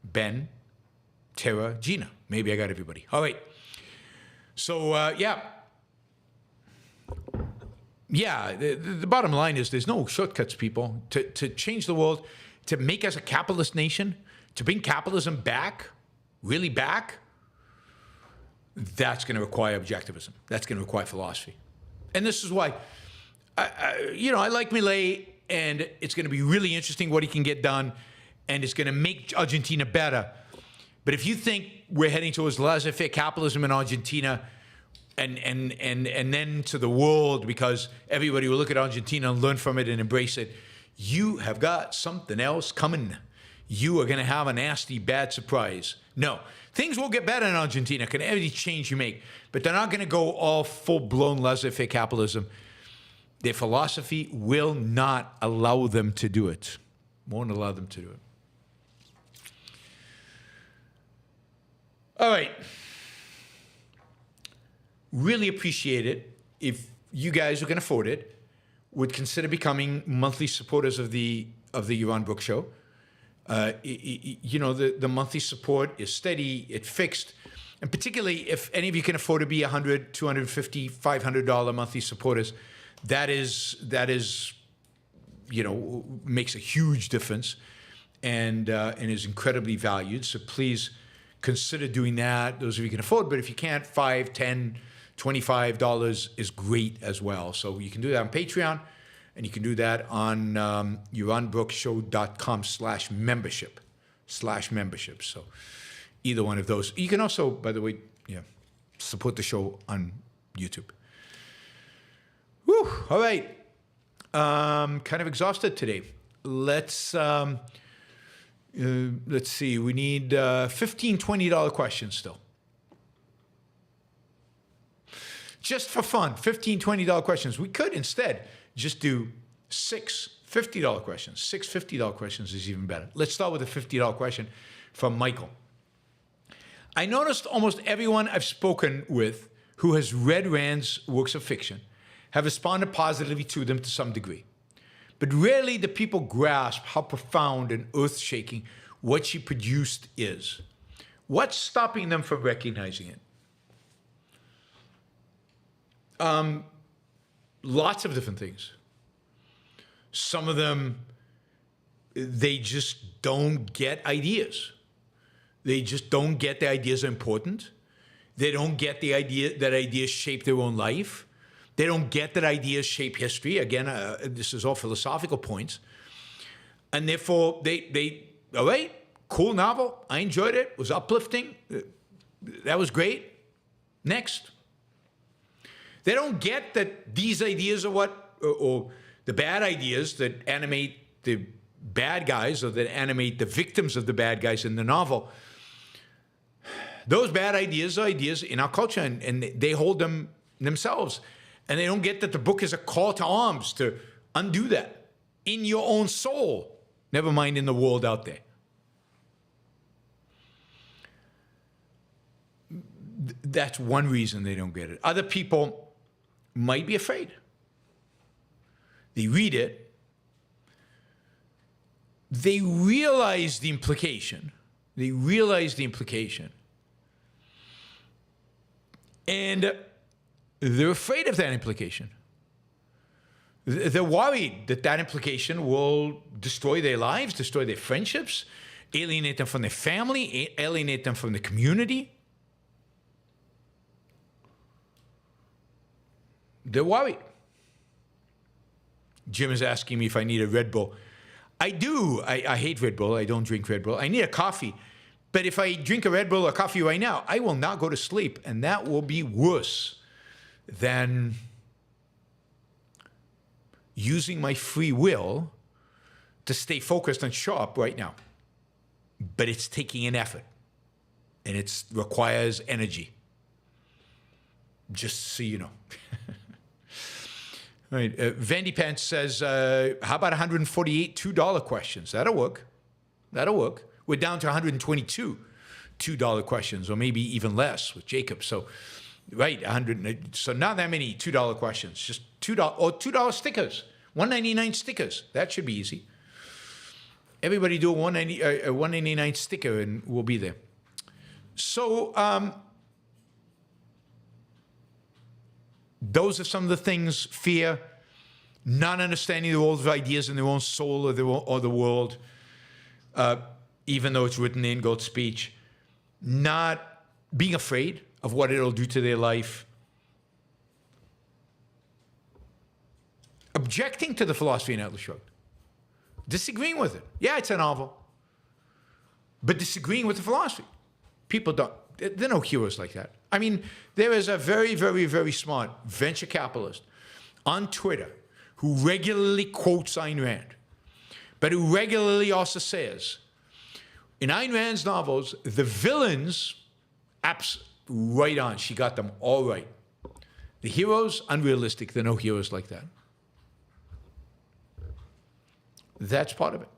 Ben, Tara, Gina? Maybe I got everybody. All right. So, the bottom line is there's no shortcuts, people. To change the world, to make us a capitalist nation, to bring capitalism back, really back, that's going to require objectivism. That's going to require philosophy. And this is why, I like Milei, and it's going to be really interesting what he can get done, and it's going to make Argentina better. But if you think we're heading towards laissez-faire capitalism in Argentina, and then to the world, because everybody will look at Argentina and learn from it and embrace it, you have got something else coming. You are going to have a nasty, bad surprise. No, things will get better in Argentina, can every change you make, but they're not going to go all full-blown laissez-faire capitalism. Their philosophy will not allow them to do it. Won't allow them to do it. All right. Really appreciate it if you guys who can afford it would consider becoming monthly supporters of the Yaron Brook Show. The monthly support is steady, it's fixed, And particularly if any of you can afford to be $100, $250, $500 monthly supporters, that is, makes a huge difference and is incredibly valued. So please consider doing that, those of you who can afford. But if you can't, $5, $10, $25 is great as well. So you can do that on Patreon, and you can do that on yaronbrookshow.com/membership. So either one of those. You can also, by the way, support the show on YouTube. Whew, all right. Kind of exhausted today. Let's see. We need $15, $20 questions still. Just for fun, $15, $20 questions. We could instead just do 6 $50 questions. 6 $50 questions is even better. Let's start with a $50 question from Michael. I noticed almost everyone I've spoken with who has read Rand's works of fiction have responded positively to them to some degree. But rarely do people grasp how profound and earth-shaking what she produced is. What's stopping them from recognizing it? Lots of different things. Some of them, they just don't get ideas. They just don't get the ideas are important. They don't get the idea that ideas shape their own life. They don't get that ideas shape history. Again, this is all philosophical points. And therefore, they all right, cool novel. I enjoyed it. It was uplifting. That was great. Next. They don't get that these ideas are what, or the bad ideas that animate the bad guys or that animate the victims of the bad guys in the novel. Those bad ideas are ideas in our culture, and they hold them themselves. And they don't get that the book is a call to arms to undo that in your own soul, never mind in the world out there. That's one reason they don't get it. Other people might be afraid. They read it. They realize the implication. And they're afraid of that implication. They're worried that that implication will destroy their lives, destroy their friendships, alienate them from their family, alienate them from the community. They're worried. Jim is asking me if I need a Red Bull. I do. I hate Red Bull. I don't drink Red Bull. I need a coffee. But if I drink a Red Bull or coffee right now, I will not go to sleep. And that will be worse than using my free will to stay focused and sharp right now. But it's taking an effort. And it requires energy. Just so you know. All right. Vandy Pence says, how about 148 $2 questions? That'll work. We're down to 122 $2 questions, or maybe even less with Jacob. So, right, 100. So not that many $2 questions. Just $2 or $2 stickers, $1.99 stickers. That should be easy. Everybody do a $1.99 sticker, and we'll be there. So, those are some of the things: fear, not understanding the role of ideas in their own soul or the world. Even though it's written in God's speech, not being afraid of what it'll do to their life, objecting to the philosophy in Atlas Shrugged, disagreeing with it. Yeah, it's a novel, but disagreeing with the philosophy. People don't, there are no heroes like that. I mean, there is a very, very, very smart venture capitalist on Twitter who regularly quotes Ayn Rand, but who regularly also says, in Ayn Rand's novels, the villains, right on. She got them all right. The heroes, unrealistic. There are no heroes like that. That's part of it,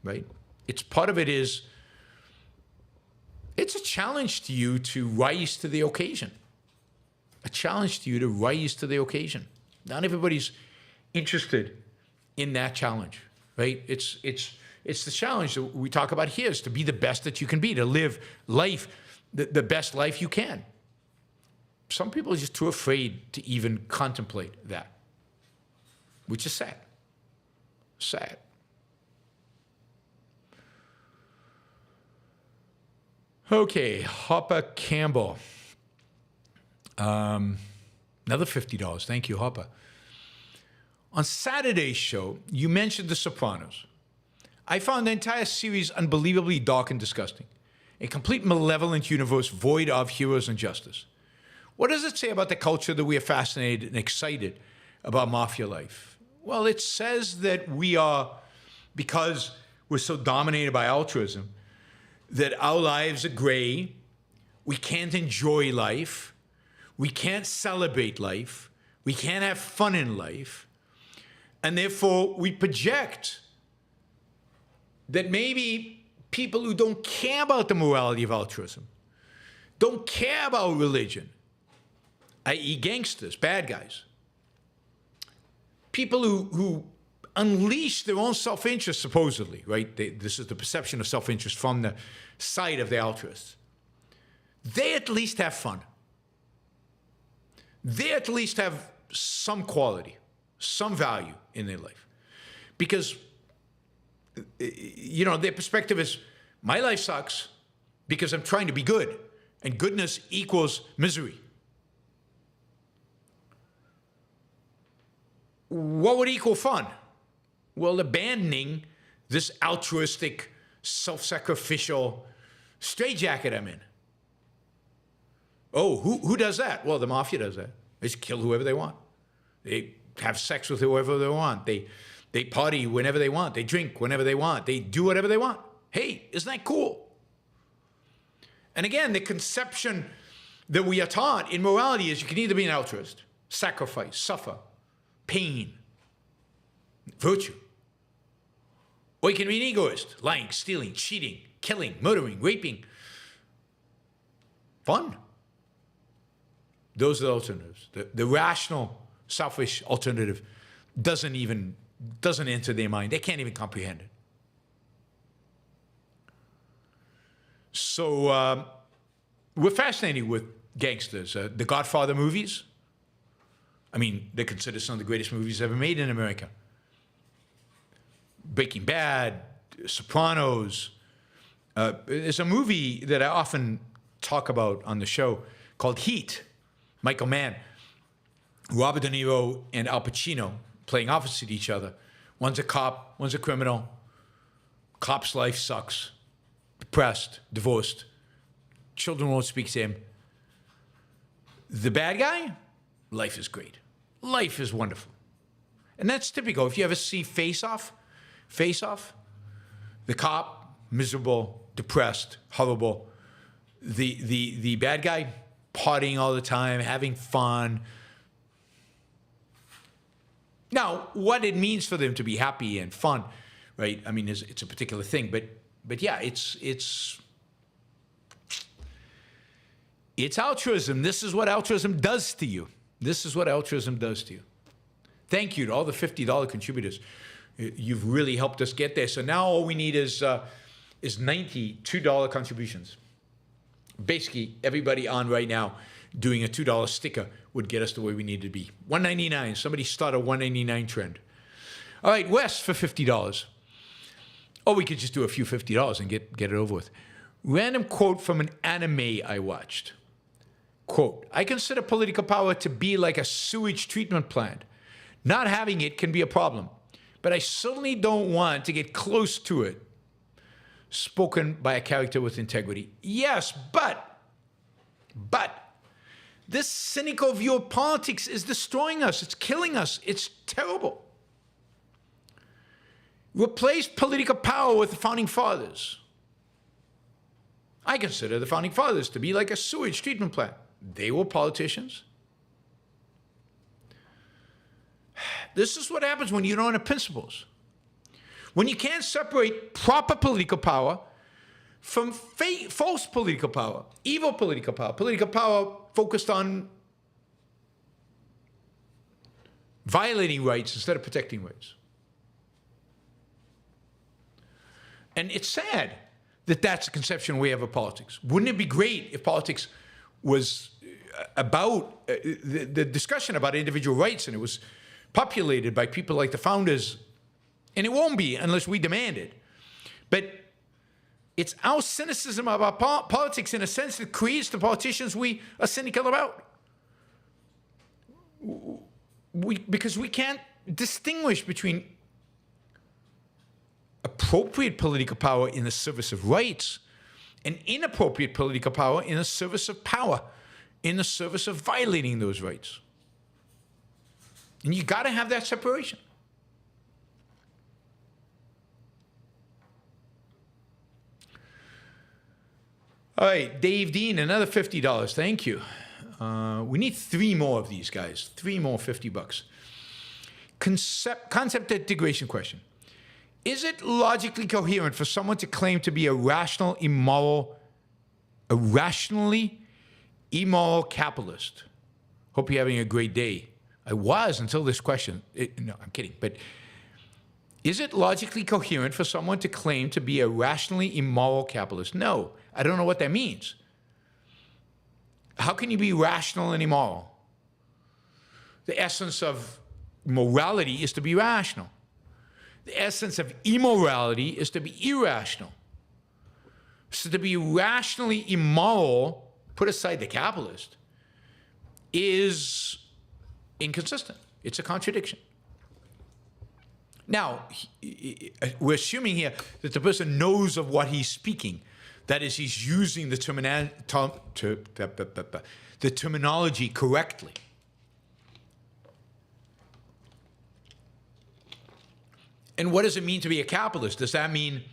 right? It's part of it is, it's a challenge to you to rise to the occasion. A challenge to you to rise to the occasion. Not everybody's interested in that challenge, right? It's the challenge that we talk about here, is to be the best that you can be, to live life the best life you can. Some people are just too afraid to even contemplate that, which is sad. Sad. Okay, Hopper Campbell. Another $50. Thank you, Hopper. On Saturday's show, you mentioned The Sopranos. I found the entire series unbelievably dark and disgusting. A complete malevolent universe void of heroes and justice. What does it say about the culture that we are fascinated and excited about mafia life? Well, it says that we are, because we're so dominated by altruism, that our lives are gray, we can't enjoy life, we can't celebrate life, we can't have fun in life, and therefore we project that maybe people who don't care about the morality of altruism, don't care about religion, i.e. gangsters, bad guys, people who unleash their own self-interest, supposedly, right? This is the perception of self-interest from the side of the altruists. They at least have fun. They at least have some quality, some value in their life. Because, you know, their perspective is, my life sucks because I'm trying to be good, and goodness equals misery. What would equal fun? Well, abandoning this altruistic, self-sacrificial straitjacket I'm in. Oh, who does that? Well, the mafia does that. They just kill whoever they want. They have sex with whoever they want. They party whenever they want. They drink whenever they want. They do whatever they want. Hey, isn't that cool? And again, the conception that we are taught in morality is you can either be an altruist, sacrifice, suffer, pain, virtue, or you can be an egoist, lying, stealing, cheating, killing, murdering, raping. Fun. Those are the alternatives. The rational, selfish alternative doesn't enter their mind. They can't even comprehend it. So we're fascinated with gangsters. The Godfather movies, I mean, they're considered some of the greatest movies ever made in America. Breaking Bad, Sopranos. There's a movie that I often talk about on the show called Heat. Michael Mann, Robert De Niro, and Al Pacino playing opposite each other. One's a cop, one's a criminal. Cop's life sucks. Depressed, divorced. Children won't speak to him. The bad guy, life is great. Life is wonderful. And that's typical. If you ever see Face Off, the cop, miserable, depressed, horrible. The bad guy, partying all the time, having fun. Now, what it means for them to be happy and fun, right? I mean, it's a particular thing, but yeah, it's altruism. This is what altruism does to you. This is what altruism does to you. Thank you to all the $50 contributors. You've really helped us get there. So now all we need is $92 contributions. Basically, everybody on right now doing a $2 sticker would get us to where we need to be. $1.99. Somebody start a $1.99 trend. All right, Wes for $50. Or we could just do a few $50 and get it over with. Random quote from an anime I watched. Quote, I consider political power to be like a sewage treatment plant. Not having it can be a problem, but I certainly don't want to get close to it. Spoken by a character with integrity. Yes, but this cynical view of politics is destroying us. It's killing us. It's terrible. Replace political power with the Founding Fathers. I consider the Founding Fathers to be like a sewage treatment plant. They were politicians. This is what happens when you don't have principles. When you can't separate proper political power from false political power, evil political power focused on violating rights instead of protecting rights. And it's sad that that's the conception we have of politics. Wouldn't it be great if politics was about the discussion about individual rights and it was populated by people like the founders? And it won't be unless we demand it. But it's our cynicism about politics, in a sense, that creates the politicians we are cynical about. Because we can't distinguish between appropriate political power in the service of rights and inappropriate political power in the service of power, in the service of violating those rights. And you got to have that separation. All right, Dave Dean, another $50. Thank you. We need 3 more of these guys. 3 more $50. Concept integration question. Is it logically coherent for someone to claim to be a rationally immoral capitalist? Hope you're having a great day. I was until this question. No, I'm kidding. But is it logically coherent for someone to claim to be a rationally immoral capitalist? No, I don't know what that means. How can you be rational and immoral? The essence of morality is to be rational. The essence of immorality is to be irrational. So to be rationally immoral, put aside the capitalist, is inconsistent. It's a contradiction. Now, we're assuming here that the person knows of what he's speaking. That is, he's using the terminology correctly. And what does it mean to be a capitalist? Does that mean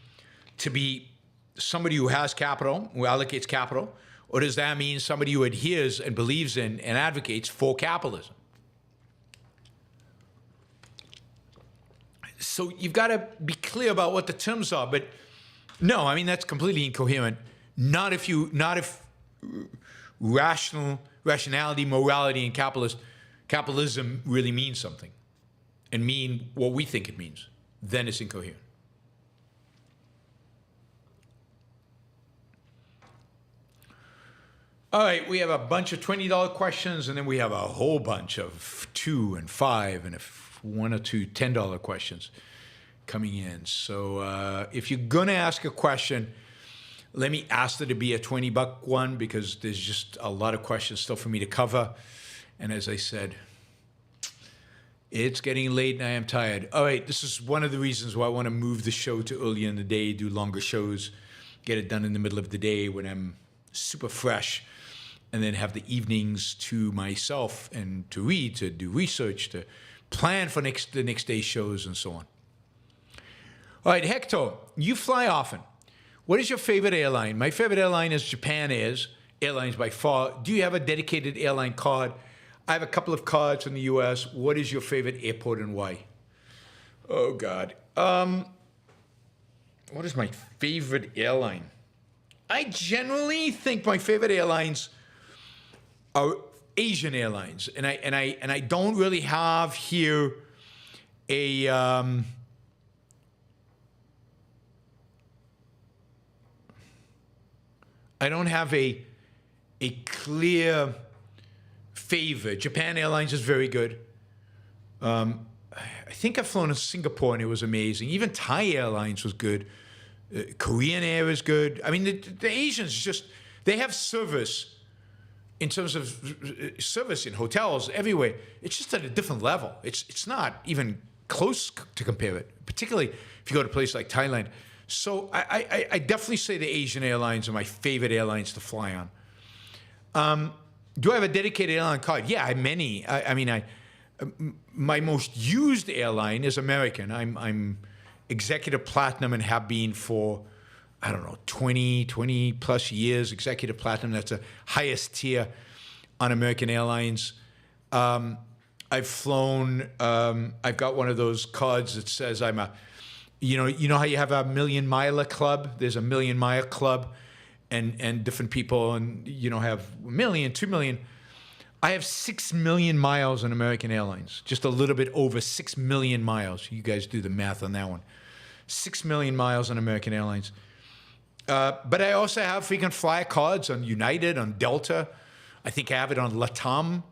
to be somebody who has capital, who allocates capital? Or does that mean somebody who adheres and believes in and advocates for capitalism? So you've got to be clear about what the terms are. But no, I mean, that's completely incoherent. Not if rationality, morality, and capitalism really mean something and mean what we think it means. Then it's incoherent. All right, we have a bunch of $20 questions, and then we have a whole bunch of $2 and $5 and one or two $10 questions coming in. So if you're going to ask a question, let me ask it to be a $20 one, because there's just a lot of questions still for me to cover. And as I said, it's getting late and I am tired. All right, this is one of the reasons why I want to move the show to earlier in the day, do longer shows, get it done in the middle of the day when I'm super fresh, and then have the evenings to myself and to read, to do research, to plan for the next day's shows and so on. All right, Hector, you fly often. What is your favorite airline? My favorite airline is Japan Airlines by far. Do you have a dedicated airline card? I have a couple of cards in the U.S. What is your favorite airport and why? Oh, God. What is my favorite airline? I generally think my favorite airlines are Asian airlines, and I don't really have here a I don't have a clear favorite. Japan Airlines is very good. I think I've flown in Singapore and it was amazing. Even Thai Airlines was good. Korean Air is good. I mean, the Asians just, they have service in terms of service in hotels everywhere. It's just at a different level. It's not even close to compare it, particularly if you go to a place like Thailand. So I definitely say the Asian airlines are my favorite airlines to fly on. Do I have a dedicated airline card? Yeah, I have many. My most used airline is American. I'm executive platinum and have been for, I don't know, 20 plus years, executive platinum. That's the highest tier on American Airlines. I've flown, I've got one of those cards that says I'm a, you know how you have a million miler club? There's a million mile club and different people and, have 1 million, 2 million. I have 6 million miles on American Airlines, just a little bit over 6 million miles. You guys do the math on that one. 6 million miles on American Airlines. But I also have frequent flyer cards on United, on Delta. I think I have it on LATAM.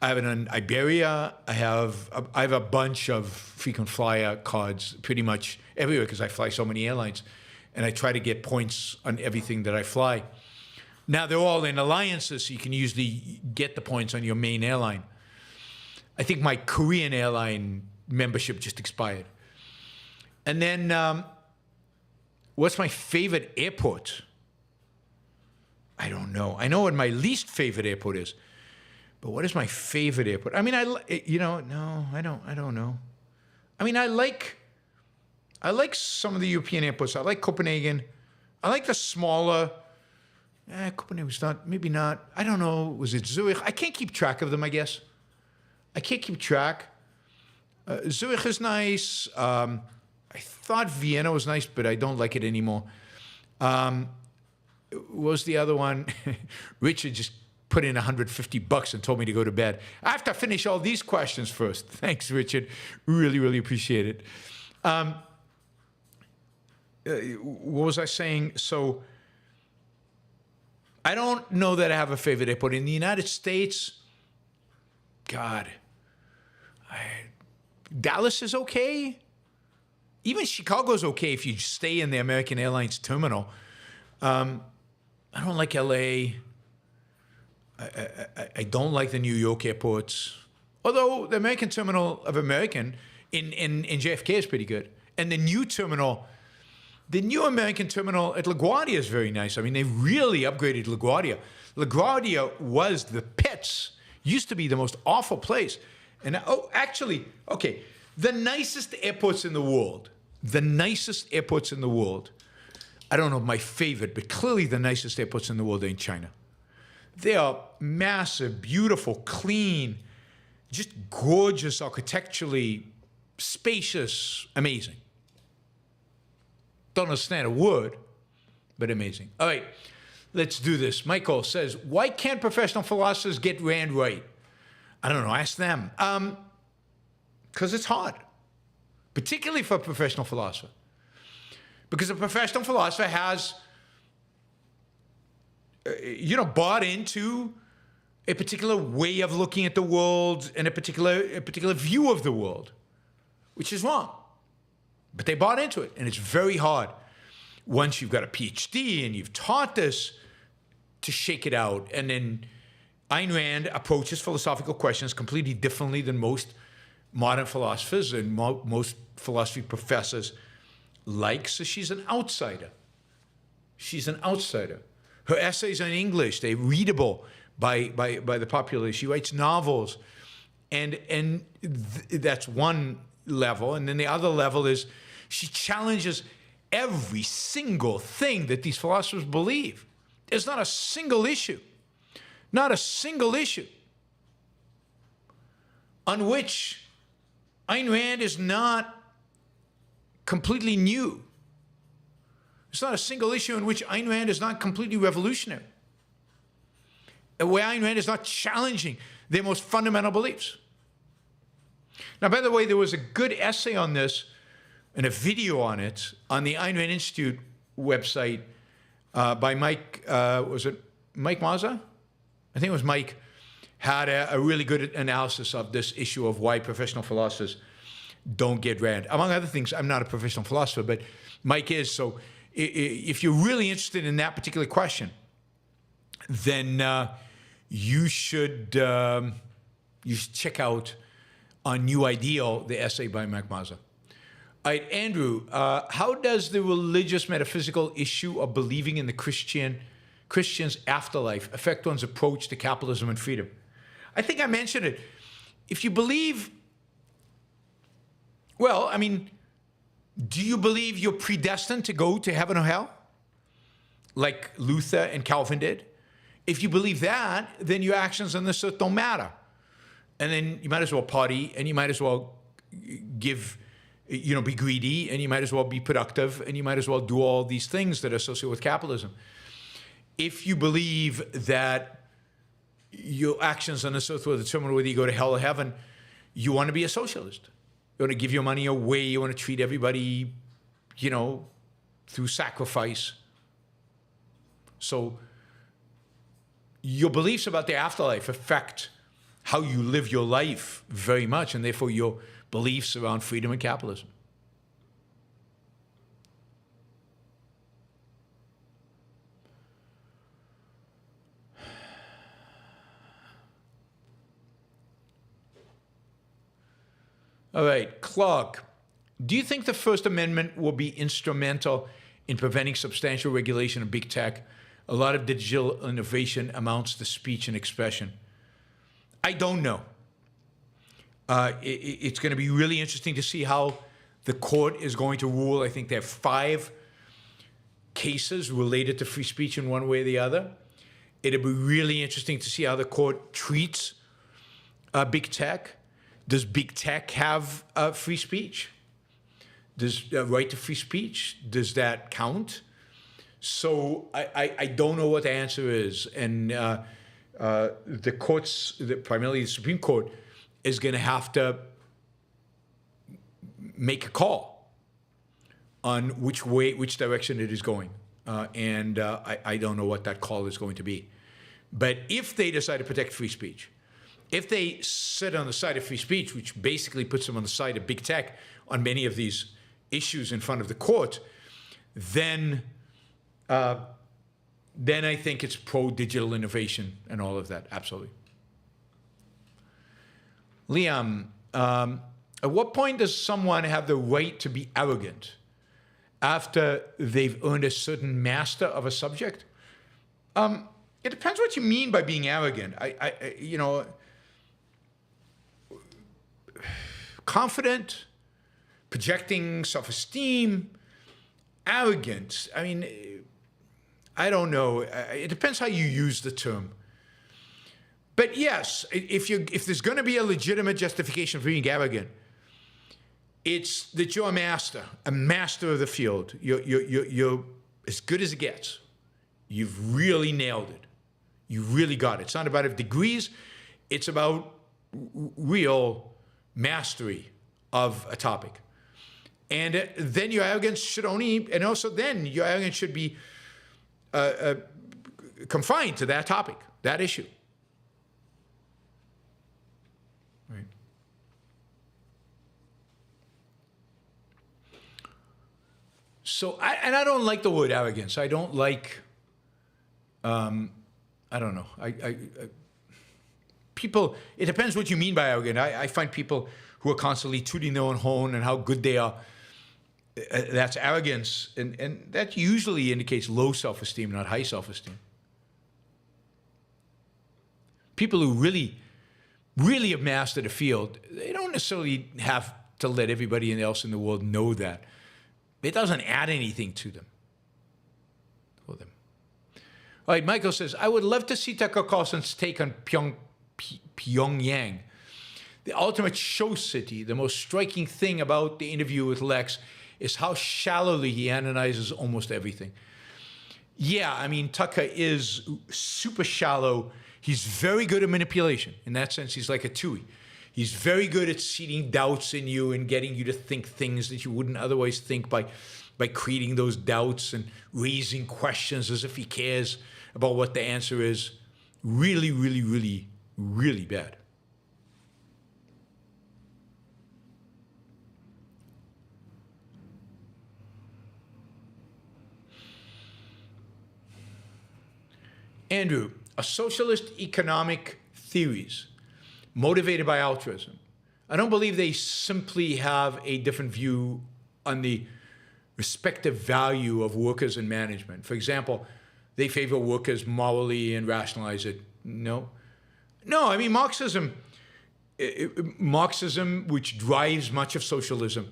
I have it on Iberia. I have a bunch of frequent flyer cards pretty much everywhere because I fly so many airlines. And I try to get points on everything that I fly. Now, they're all in alliances, so you can usually get the points on your main airline. I think my Korean airline membership just expired. And then, what's my favorite airport? I don't know. I know what my least favorite airport is. But what is my favorite airport? I mean, no, I don't know. I mean, I like some of the European airports. I like Copenhagen. I like the smaller. Copenhagen was not, maybe not. I don't know. Was it Zurich? I can't keep track of them, I guess. I can't keep track. Zurich is nice. I thought Vienna was nice, but I don't like it anymore. What was the other one? Richard just put in $150 and told me to go to bed. I have to finish all these questions first. Thanks, Richard. Really, really appreciate it. What was I saying? So I don't know that I have a favorite airport. In the United States, God, Dallas is okay. Even Chicago's okay if you stay in the American Airlines terminal. I don't like LA. I don't like the New York airports. Although the American terminal of American in JFK is pretty good. And the new American terminal at LaGuardia is very nice. I mean, they really upgraded LaGuardia. LaGuardia was the pits. Used to be the most awful place. And the nicest airports in the world. The nicest airports in the world. I don't know my favorite, but clearly the nicest airports in the world are in China. They are massive, beautiful, clean, just gorgeous architecturally, spacious, amazing. Don't understand a word, but amazing. All right, let's do this. Michael says, why can't professional philosophers get Rand right? I don't know, ask them. Because it's hard, particularly for a professional philosopher. Because a professional philosopher has, bought into a particular way of looking at the world and a particular view of the world, which is wrong. But they bought into it, and it's very hard once you've got a PhD and you've taught this to shake it out. And then Ayn Rand approaches philosophical questions completely differently than most modern philosophers and most philosophy professors like. So she's an outsider. She's an outsider. Her essays are in English. They're readable by the populace. She writes novels. And that's one level. And then the other level is she challenges every single thing that these philosophers believe. There's not a single issue on which Ayn Rand is not completely new. It's not a single issue in which Ayn Rand is not completely revolutionary, and where Ayn Rand is not challenging their most fundamental beliefs. Now, by the way, there was a good essay on this and a video on it on the Ayn Rand Institute website by Mike, was it Mike Mazza? I think it was Mike, had a really good analysis of this issue of why professional philosophers don't get Rand. Among other things, I'm not a professional philosopher, but Mike is. So if you're really interested in that particular question, then you should check out on New Ideal, the essay by Mike Mazza. All right, Andrew, how does the religious-metaphysical issue of believing in the Christian's afterlife affect one's approach to capitalism and freedom? I think I mentioned it. If you believe, well, I mean, do you believe you're predestined to go to heaven or hell? Like Luther and Calvin did? If you believe that, then your actions on this earth don't matter. And then you might as well party, and you might as well give, be greedy, and you might as well be productive, and you might as well do all these things that are associated with capitalism. If you believe that your actions on this earth will determine whether you go to hell or heaven, you want to be a socialist. You want to give your money away. You want to treat everybody, through sacrifice. So your beliefs about the afterlife affect how you live your life very much, and therefore your beliefs around freedom and capitalism. All right, Clark, do you think the First Amendment will be instrumental in preventing substantial regulation of big tech? A lot of digital innovation amounts to speech and expression. I don't know. It's going to be really interesting to see how the court is going to rule. I think there are 5 cases related to free speech in one way or the other. It'll be really interesting to see how the court treats big tech. Does big tech have free speech? Does right to free speech, does that count? So I don't know what the answer is. And the courts, primarily the Supreme Court, is going to have to make a call on which direction it is going. And I don't know what that call is going to be. But if they decide to protect free speech, if they sit on the side of free speech, which basically puts them on the side of big tech on many of these issues in front of the court, then I think it's pro-digital innovation and all of that, absolutely. Liam, at what point does someone have the right to be arrogant after they've earned a certain master of a subject? It depends what you mean by being arrogant. You know, confident, projecting self-esteem, arrogant. I mean, I don't know. It depends how you use the term. But yes, if there's going to be a legitimate justification for being arrogant, it's that you're a master of the field. You're as good as it gets. You've really nailed it. You really got it. It's not about degrees. It's about real mastery of a topic. And then your arrogance should your arrogance should be confined to that topic, that issue. Right. So, I don't like the word arrogance. I don't like, I don't know. People, it depends what you mean by arrogant. I find people who are constantly tooting their own horn and how good they are, that's arrogance. And that usually indicates low self-esteem, not high self-esteem. People who really, really have mastered a field, they don't necessarily have to let everybody else in the world know that. It doesn't add anything to them. For them. All right, Michael says, I would love to see Tucker Carlson's take on Pyongyang, the ultimate show city. The most striking thing about the interview with Lex is how shallowly he analyzes almost everything. Yeah, I mean, Tucker is super shallow. He's very good at manipulation. In that sense, he's like a Tui. He's very good at seeding doubts in you and getting you to think things that you wouldn't otherwise think by creating those doubts and raising questions as if he cares about what the answer is. Really, really, really, really bad. Andrew, are socialist economic theories motivated by altruism? I don't believe they simply have a different view on the respective value of workers and management. For example, they favor workers morally and rationalize it. No, I mean, Marxism, which drives much of socialism,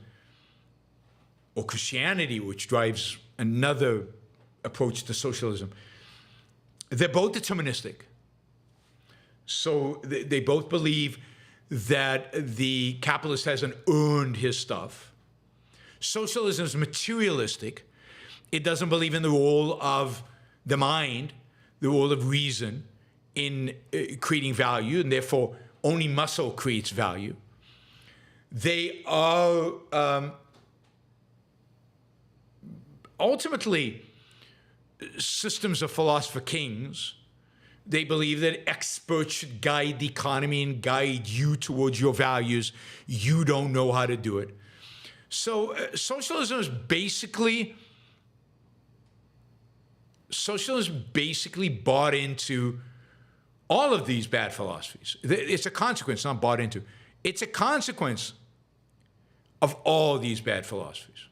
or Christianity, which drives another approach to socialism, they're both deterministic. So they both believe that the capitalist hasn't earned his stuff. Socialism is materialistic. It doesn't believe in the role of the mind, the role of reason in creating value, and therefore only muscle creates value. They are ultimately systems of Philospher Kings. They believe that experts should guide the economy and guide you towards your values. You don't know how to do it. So socialism basically bought into all of these bad philosophies. It's a consequence, not bought into. It's a consequence of all these bad philosophies.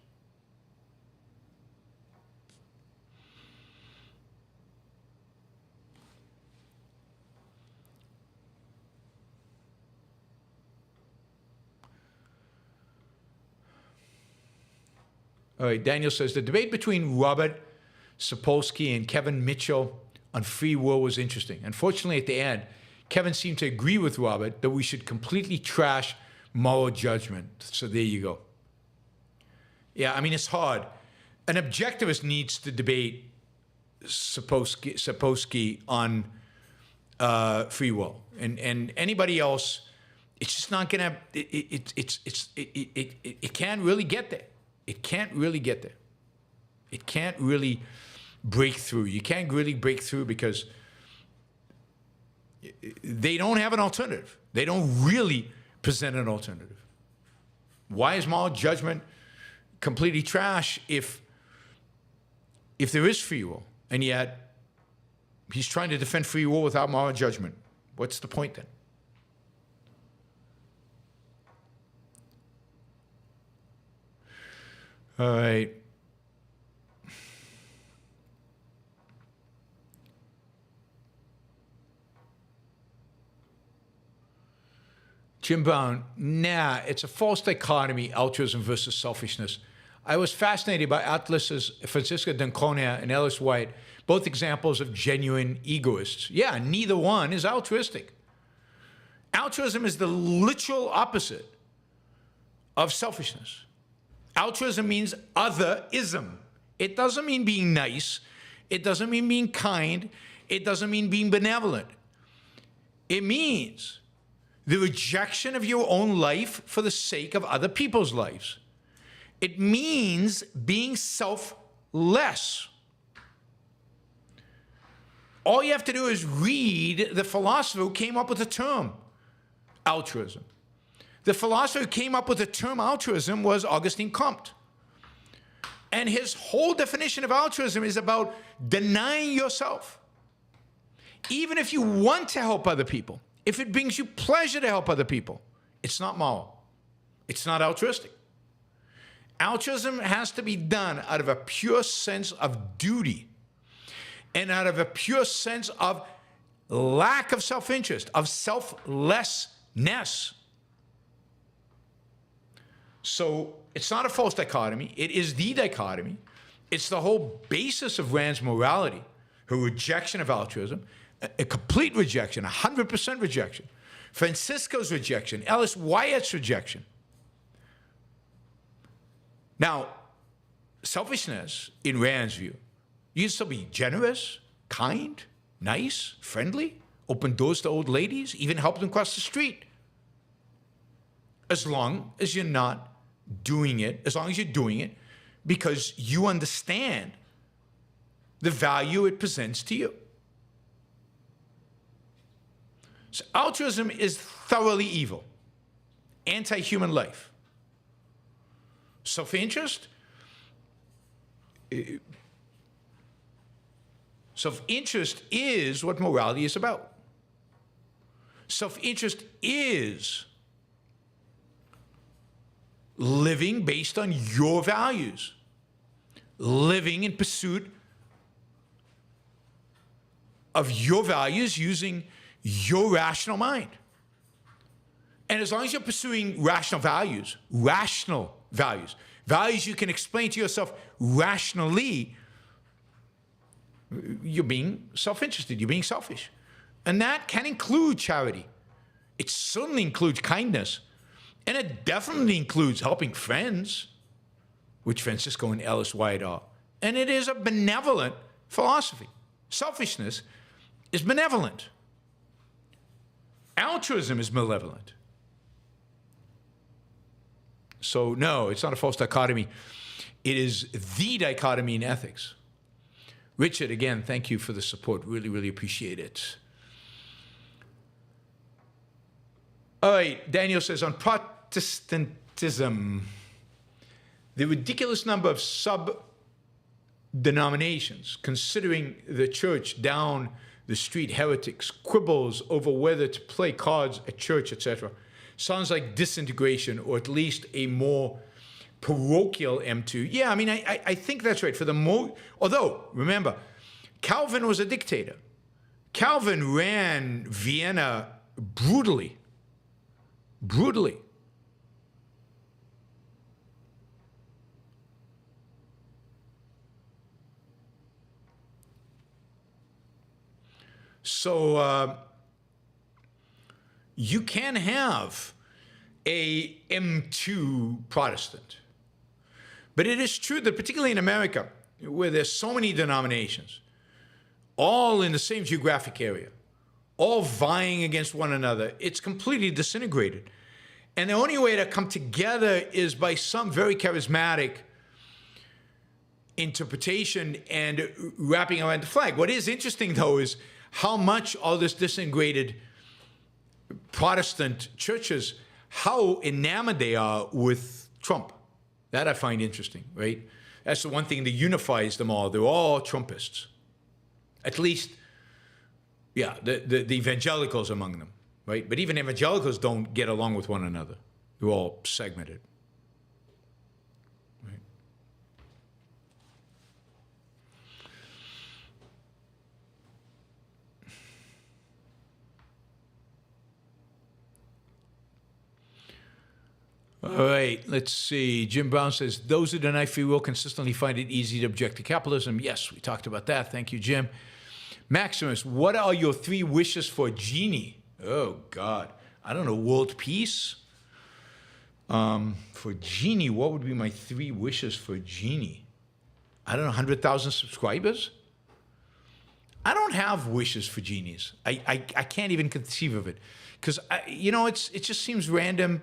All right, Daniel says, the debate between Robert Sapolsky and Kevin Mitchell on free will was interesting. Unfortunately, at the end, Kevin seemed to agree with Robert that we should completely trash moral judgment. So there you go. Yeah, I mean, it's hard. An objectivist needs to debate Sapolsky on free will. And anybody else, it's just not going to, it can't really get there. It can't really get there. It can't really break through. You can't really break through because they don't have an alternative. They don't really present an alternative. Why is moral judgment completely trash if there is free will? And yet he's trying to defend free will without moral judgment. What's the point then? All right. Jim Brown, nah, it's a false dichotomy, altruism versus selfishness. I was fascinated by Atlas's Francisco d'Ancona and Ellis Wyatt, both examples of genuine egoists. Yeah, neither one is altruistic. Altruism is the literal opposite of selfishness. Altruism means otherism. It doesn't mean being nice. It doesn't mean being kind. It doesn't mean being benevolent. It means the rejection of your own life for the sake of other people's lives. It means being selfless. All you have to do is read the philosopher who came up with the term altruism. The philosopher who came up with the term altruism was Auguste Comte. And his whole definition of altruism is about denying yourself. Even if you want to help other people, if it brings you pleasure to help other people, it's not moral. It's not altruistic. Altruism has to be done out of a pure sense of duty and out of a pure sense of lack of self-interest, of selflessness. So it's not a false dichotomy. It is the dichotomy. It's the whole basis of Rand's morality, her rejection of altruism, a complete rejection, 100% rejection. Francisco's rejection, Ellis Wyatt's rejection. Now, selfishness, in Rand's view, you can still be generous, kind, nice, friendly, open doors to old ladies, even help them cross the street. As long as you're not doing it, as long as you're doing it because you understand the value it presents to you. So altruism is thoroughly evil, anti-human life. Self-interest? Self-interest is what morality is about. Self-interest is living based on your values, living in pursuit of your values using your rational mind. And as long as you're pursuing rational values you can explain to yourself rationally, you're being self-interested, you're being selfish. And that can include charity. It certainly includes kindness. And it definitely includes helping friends, which Francisco and Ellis Wyatt are. And it is a benevolent philosophy. Selfishness is benevolent. Altruism is malevolent. So no, it's not a false dichotomy. It is the dichotomy in ethics. Richard, again, thank you for the support. Really, really appreciate it. All right, Daniel says, on Protestantism, the ridiculous number of sub-denominations, considering the church down the street heretics, quibbles over whether to play cards at church, etc., sounds like disintegration, or at least a more parochial M2. Yeah, I mean, I think that's right. Although, remember, Calvin was a dictator. Calvin ran Vienna brutally. Brutally. So you can have a M2 Protestant. But it is true that particularly in America, where there's so many denominations, all in the same geographic area, all vying against one another, it's completely disintegrated. And the only way to come together is by some very charismatic interpretation and wrapping around the flag. What is interesting, though, is how much all this disintegrated Protestant churches, how enamored they are with Trump. That I find interesting, right? That's the one thing that unifies them all. They're all Trumpists. At least, yeah, the evangelicals among them, right? But even evangelicals don't get along with one another. They're all segmented. Right? All right, let's see. Jim Brown says, those who deny free will consistently find it easy to object to capitalism. Yes, we talked about that. Thank you, Jim. Maximus, what are your 3 wishes for a genie? Oh, God. I don't know, world peace? For genie, what would be my 3 wishes for a genie? I don't know, 100,000 subscribers? I don't have wishes for genies. I can't even conceive of it. Because, you know, it just seems random,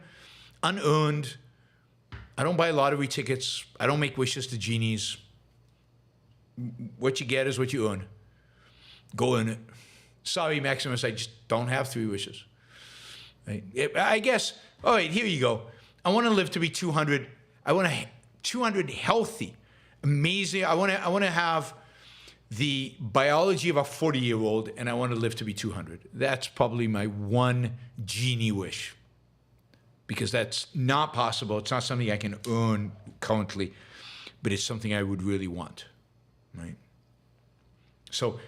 unearned. I don't buy lottery tickets. I don't make wishes to genies. What you get is what you earn. Go in it. Sorry, Maximus, I just don't have 3 wishes. Right? I guess, all right, here you go. I want to live to be 200. I want 200 healthy, amazing. I want to have the biology of a 40-year-old, and I want to live to be 200. That's probably my one genie wish, because that's not possible. It's not something I can earn currently, but it's something I would really want, right? So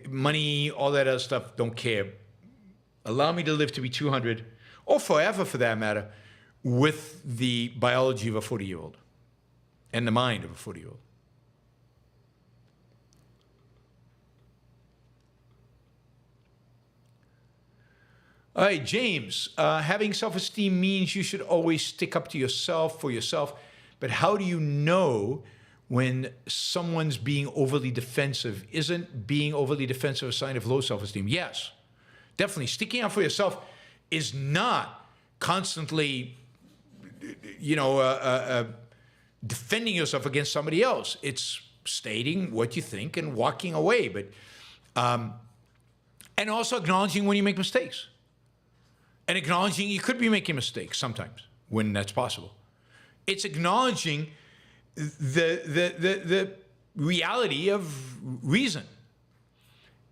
money, all that other stuff, don't care. Allow me to live to be 200, or forever for that matter, with the biology of a 40-year-old and the mind of a 40-year-old. All right, James, having self-esteem means you should always stick up to yourself for yourself, but how do you know when someone's being overly defensive? Isn't being overly defensive a sign of low self-esteem? Yes, definitely. Sticking up for yourself is not constantly, you know, defending yourself against somebody else. It's stating what you think and walking away, but and also acknowledging when you make mistakes. And acknowledging you could be making mistakes sometimes when that's possible. It's acknowledging the reality of reason.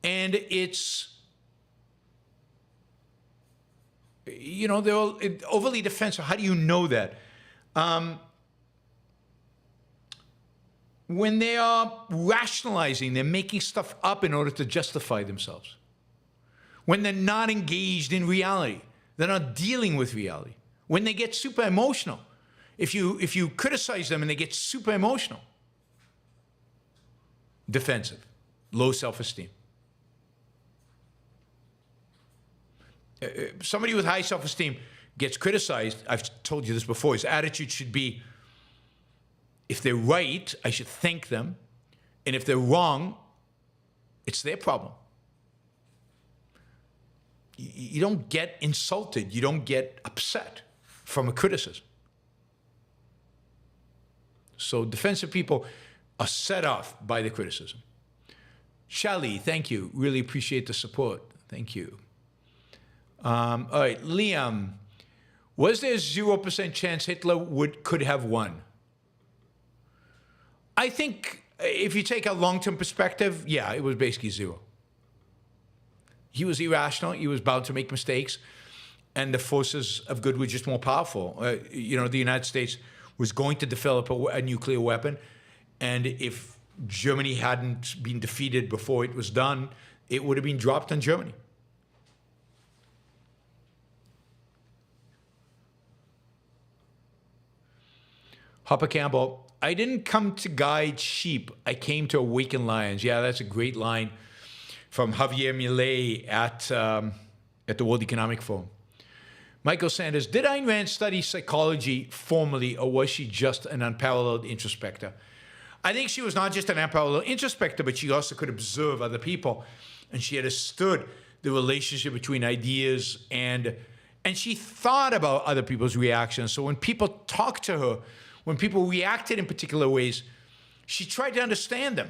And it's, you know, they're overly defensive. How do you know that? When they are rationalizing, they're making stuff up in order to justify themselves. When they're not engaged in reality. They're not dealing with reality. When they get super emotional, if you criticize them and they get super emotional, defensive, low self-esteem. Somebody with high self-esteem gets criticized. I've told you this before. His attitude should be, if they're right, I should thank them. And if they're wrong, it's their problem. You don't get insulted. You don't get upset from a criticism. So defensive people are set off by the criticism. Shali, thank you. Really appreciate the support. Thank you. All right, Liam. Was there a 0% chance Hitler could have won? I think if you take a long-term perspective, yeah, it was basically zero. He was irrational. He was bound to make mistakes. And the forces of good were just more powerful. The United States was going to develop a nuclear weapon. And if Germany hadn't been defeated before it was done, it would have been dropped on Germany. Hopper Campbell, I didn't come to guide sheep. I came to awaken lions. Yeah, that's a great line from Javier Milei at the World Economic Forum. Michael Sanders, did Ayn Rand study psychology formally, or was she just an unparalleled introspector? I think she was not just an unparalleled introspector, but she also could observe other people. And she understood the relationship between ideas, and she thought about other people's reactions. So when people talked to her, when people reacted in particular ways, she tried to understand them.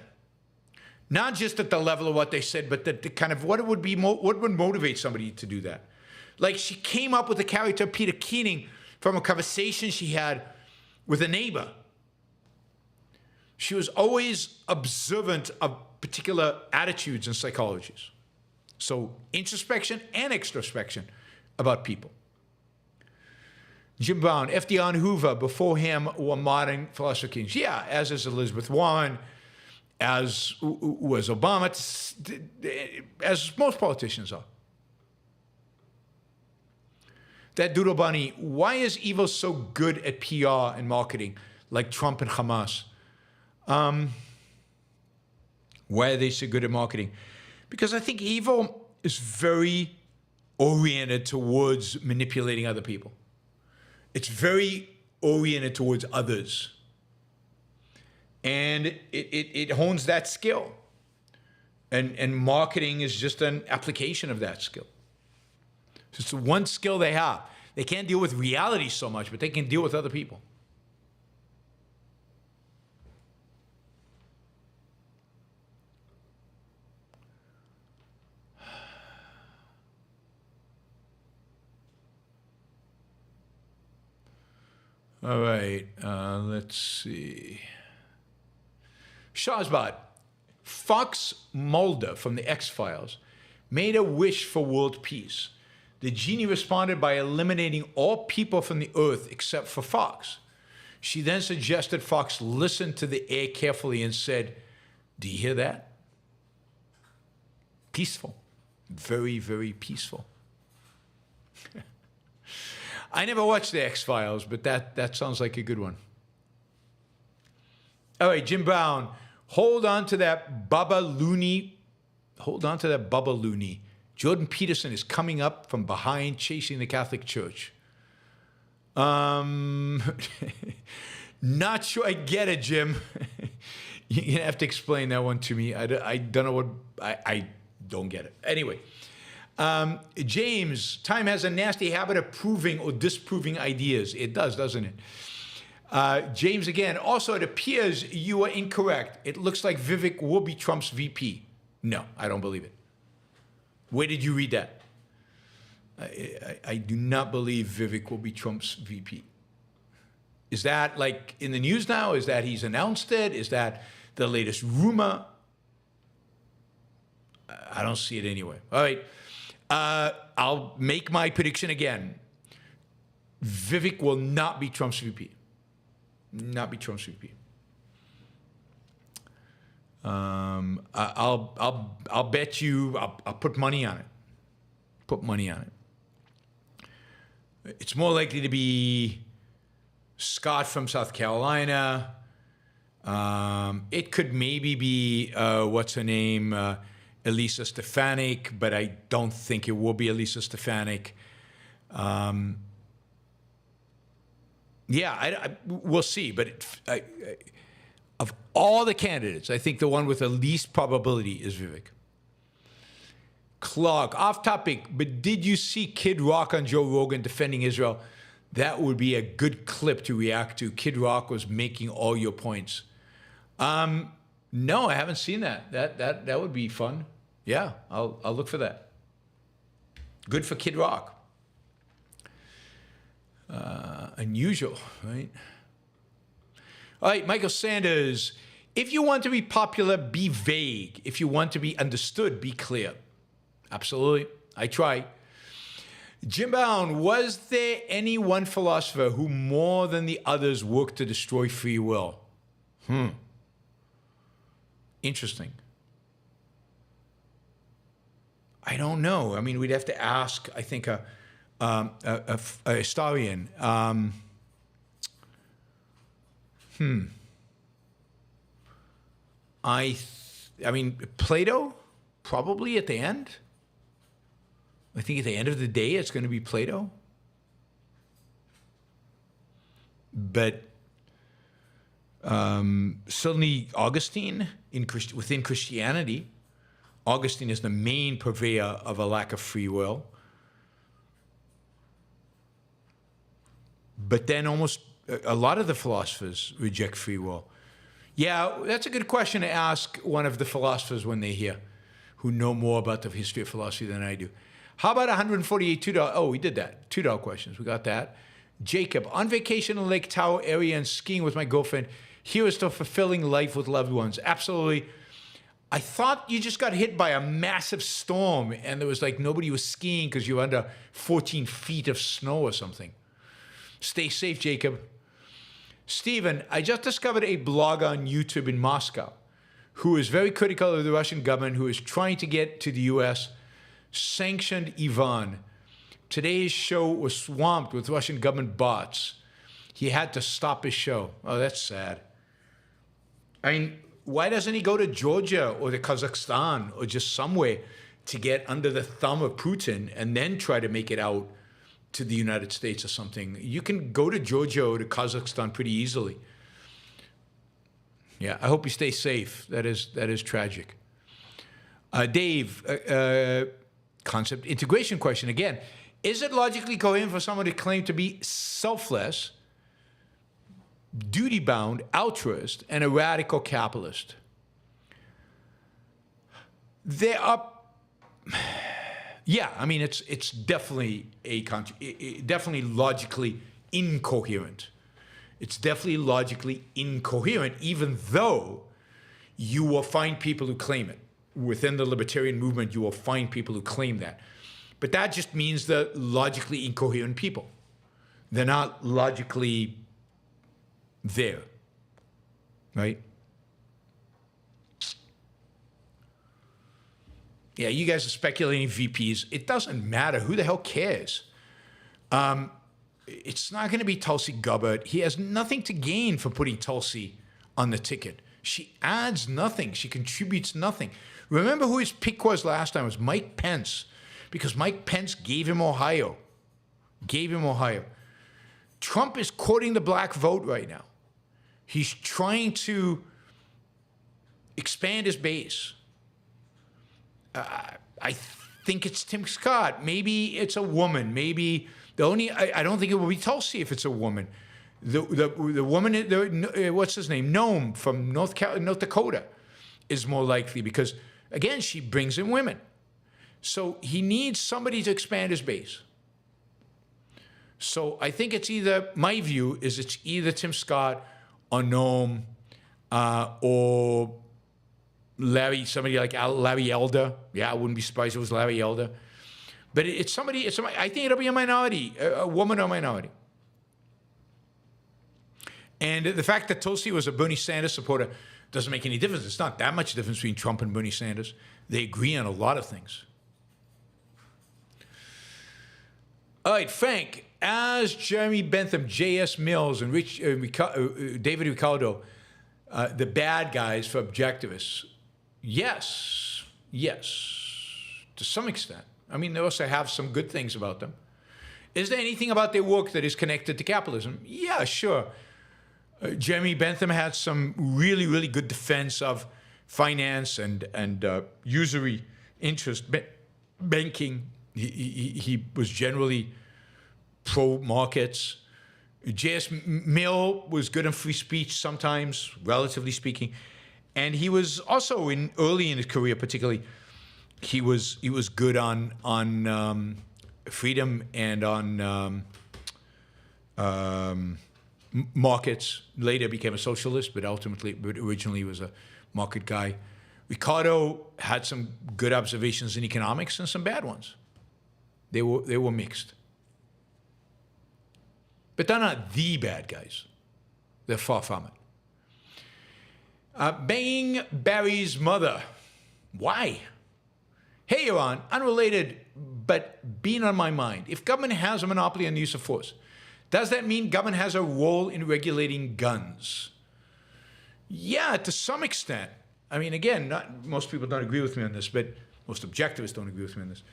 Not just at the level of what they said, but the kind of what would motivate somebody to do that. Like, she came up with the character of Peter Keening from a conversation she had with a neighbor. She was always observant of particular attitudes and psychologies. So introspection and extrospection about people. Jim Brown, FDR and Hoover, before him were modern Philospher Kings. Yeah, as is Elizabeth Warren, as was Obama, as most politicians are. That Doodle Bunny, why is evil so good at PR and marketing, like Trump and Hamas? Why are they so good at marketing? Because I think evil is very oriented towards manipulating other people. It's very oriented towards others. And it hones that skill. And marketing is just an application of that skill. So it's the one skill they have. They can't deal with reality so much, but they can deal with other people. All right, let's see. Shahzad, Fox Mulder from the X-Files made a wish for world peace. The genie responded by eliminating all people from the earth except for Fox. She then suggested Fox listen to the air carefully and said, "Do you hear that? Peaceful. Very, very peaceful." I never watched the X-Files, but that sounds like a good one. All right, Jim Brown, hold on to that Buba Looey. Hold on to that Buba Looey. Jordan Peterson is coming up from behind, chasing the Catholic Church. Not sure I get it, Jim. You're going to have to explain that one to me. I don't know what... I don't get it. Anyway. James, time has a nasty habit of proving or disproving ideas. It does, doesn't it? James again, also it appears you are incorrect. It looks like Vivek will be Trump's VP. No, I don't believe it. Where did you read that? I do not believe Vivek will be Trump's VP. Is that like in the news now? Is that he's announced it? Is that the latest rumor? I don't see it anyway. All right. I'll make my prediction again. Vivek will not be Trump's VP. Not be Trump's VP. I'll bet you. I'll put money on it. Put money on it. It's more likely to be Scott from South Carolina. It could maybe be what's her name, Elisa Stefanik, but I don't think it will be Elisa Stefanik. We'll see. But of all the candidates, I think the one with the least probability is Vivek. Clark, off topic, but did you see Kid Rock on Joe Rogan defending Israel? That would be a good clip to react to. Kid Rock was making all your points. No, I haven't seen that. That would be fun. Yeah, I'll look for that. Good for Kid Rock. Unusual, right? All right, Michael Sanders. If you want to be popular, be vague. If you want to be understood, be clear. Absolutely. I try. Jim Brown, was there any one philosopher who more than the others worked to destroy free will? Interesting. I don't know. I mean, we'd have to ask, I think, a historian. I mean, Plato, probably at the end. I think at the end of the day, it's going to be Plato. But certainly Augustine within Christianity. Augustine is the main purveyor of a lack of free will. But then almost a lot of the philosophers reject free will. Yeah, that's a good question to ask one of the philosophers when they're here, who know more about the history of philosophy than I do. How about 148 $2? Oh, we did that. $2 questions. We got that. Jacob, on vacation in Lake Tahoe area and skiing with my girlfriend. Here is to fulfilling life with loved ones. Absolutely. I thought you just got hit by a massive storm and there was like nobody was skiing because you were under 14 feet of snow or something. Stay safe, Jacob. Stephen, I just discovered a blogger on YouTube in Moscow who is very critical of the Russian government, who is trying to get to the U.S. sanctioned Ivan. Today's show was swamped with Russian government bots. He had to stop his show. Oh, that's sad. I mean, why doesn't he go to Georgia or to Kazakhstan or just somewhere to get under the thumb of Putin and then try to make it out to the United States or something? You can go to Georgia or to Kazakhstan pretty easily. Yeah, I hope you stay safe. That is tragic. Dave, concept integration question again. Is it logically coherent for someone to claim to be selfless, duty-bound, altruist, and a radical capitalist? There are, yeah, I mean, it's definitely definitely logically incoherent. It's definitely logically incoherent, even though you will find people who claim it. Within the libertarian movement, you will find people who claim that. But that just means they're logically incoherent people. They're not logically there, right? Yeah, you guys are speculating VPs. It doesn't matter. Who the hell cares? It's not going to be Tulsi Gabbard. He has nothing to gain from putting Tulsi on the ticket. She adds nothing. She contributes nothing. Remember who his pick was last time? It was Mike Pence, because Mike Pence gave him Ohio. Trump is courting the black vote right now. He's trying to expand his base. I think it's Tim Scott. Maybe it's a woman. Maybe I don't think it will be Tulsi if it's a woman. The woman, what's his name? Noam from North Dakota is more likely because, again, she brings in women. So he needs somebody to expand his base. So I think it's either, my view is it's either Tim Scott or Noam or Larry, somebody like Larry Elder. Yeah, I wouldn't be surprised if it was Larry Elder. But it's somebody, I think it'll be a minority, a woman or minority. And the fact that Tulsi was a Bernie Sanders supporter doesn't make any difference. It's not that much difference between Trump and Bernie Sanders. They agree on a lot of things. All right, Frank, as Jeremy Bentham, J.S. Mills, and David Ricardo, the bad guys for objectivists, yes, to some extent. I mean, they also have some good things about them. Is there anything about their work that is connected to capitalism? Yeah, sure. Jeremy Bentham had some really, really good defense of finance and usury interest banking. He was generally pro-markets. J.S. Mill was good on free speech sometimes, relatively speaking. And he was also early in his career, particularly, he was good on freedom and on markets. Later became a socialist, but originally was a market guy. Ricardo had some good observations in economics and some bad ones. They were mixed. But they're not the bad guys. They're far from it. Banging Barry's mother. Why? Hey, Yaron, unrelated, but being on my mind. If government has a monopoly on the use of force, does that mean government has a role in regulating guns? Yeah, to some extent. I mean, again, most people don't agree with me on this, but most objectivists don't agree with me on this.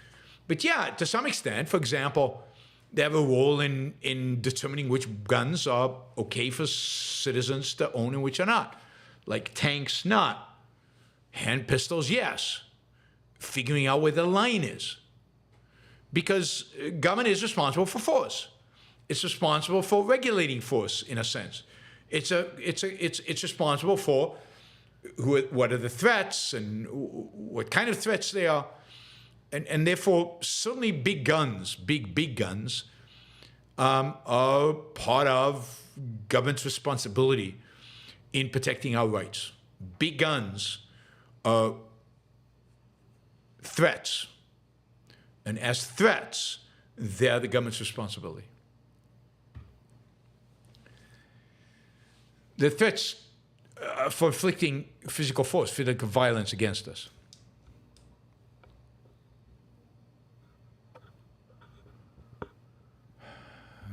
But yeah, to some extent, for example, they have a role in determining which guns are okay for citizens to own and which are not. Like tanks, not. Hand pistols, yes. Figuring out where the line is. Because government is responsible for force. It's responsible for regulating force, in a sense. It's responsible for what are the threats and what kind of threats they are. And therefore, certainly big guns, big guns, are part of government's responsibility in protecting our rights. Big guns are threats. And as threats, they're the government's responsibility. The threats for inflicting physical force, physical violence against us.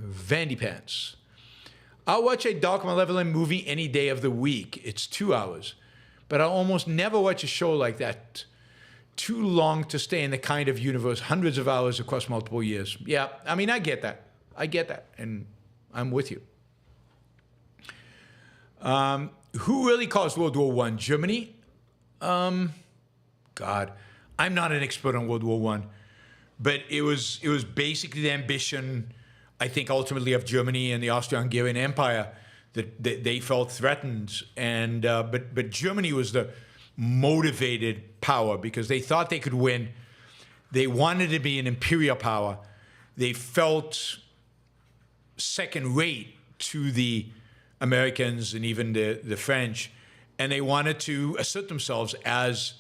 Vandy Pants. I'll watch a dark, malevolent movie any day of the week. It's 2 hours. But I'll almost never watch a show like that. Too long to stay in the kind of universe, hundreds of hours across multiple years. Yeah, I mean, I get that. And I'm with you. Who really caused World War I? Germany? God, I'm not an expert on World War I. But it was basically the ambition, I think, ultimately of Germany and the Austro-Hungarian Empire, that they felt threatened. And but Germany was the motivated power because they thought they could win. They wanted to be an imperial power. They felt second rate to the Americans and even the French, and they wanted to assert themselves as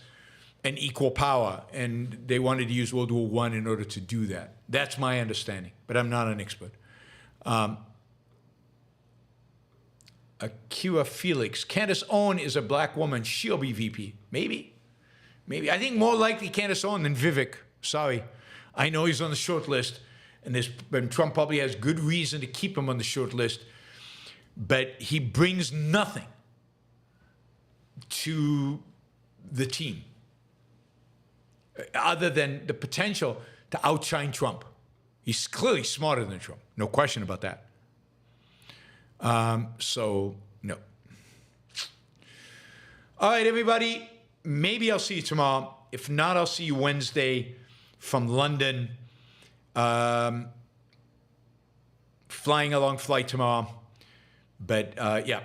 an equal power, and they wanted to use World War I in order to do that. That's my understanding, but I'm not an expert. Akira Felix. Candace Owen is a black woman. She'll be VP. Maybe. I think more likely Candace Owen than Vivek. Sorry. I know he's on the short list, and Trump probably has good reason to keep him on the short list, but he brings nothing to the team other than the potential to outshine Trump. He's clearly smarter than Trump. No question about that. So, no. All right, everybody. Maybe I'll see you tomorrow. If not, I'll see you Wednesday from London. Flying a long flight tomorrow. But, yeah.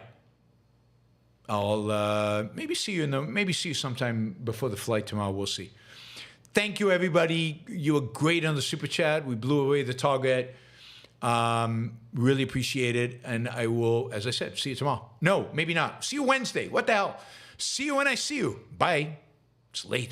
I'll maybe see you sometime before the flight tomorrow. We'll see. Thank you, everybody. You were great on the Super Chat. We blew away the target. Really appreciate it. And I will, as I said, see you tomorrow. No, maybe not. See you Wednesday. What the hell? See you when I see you. Bye. It's late.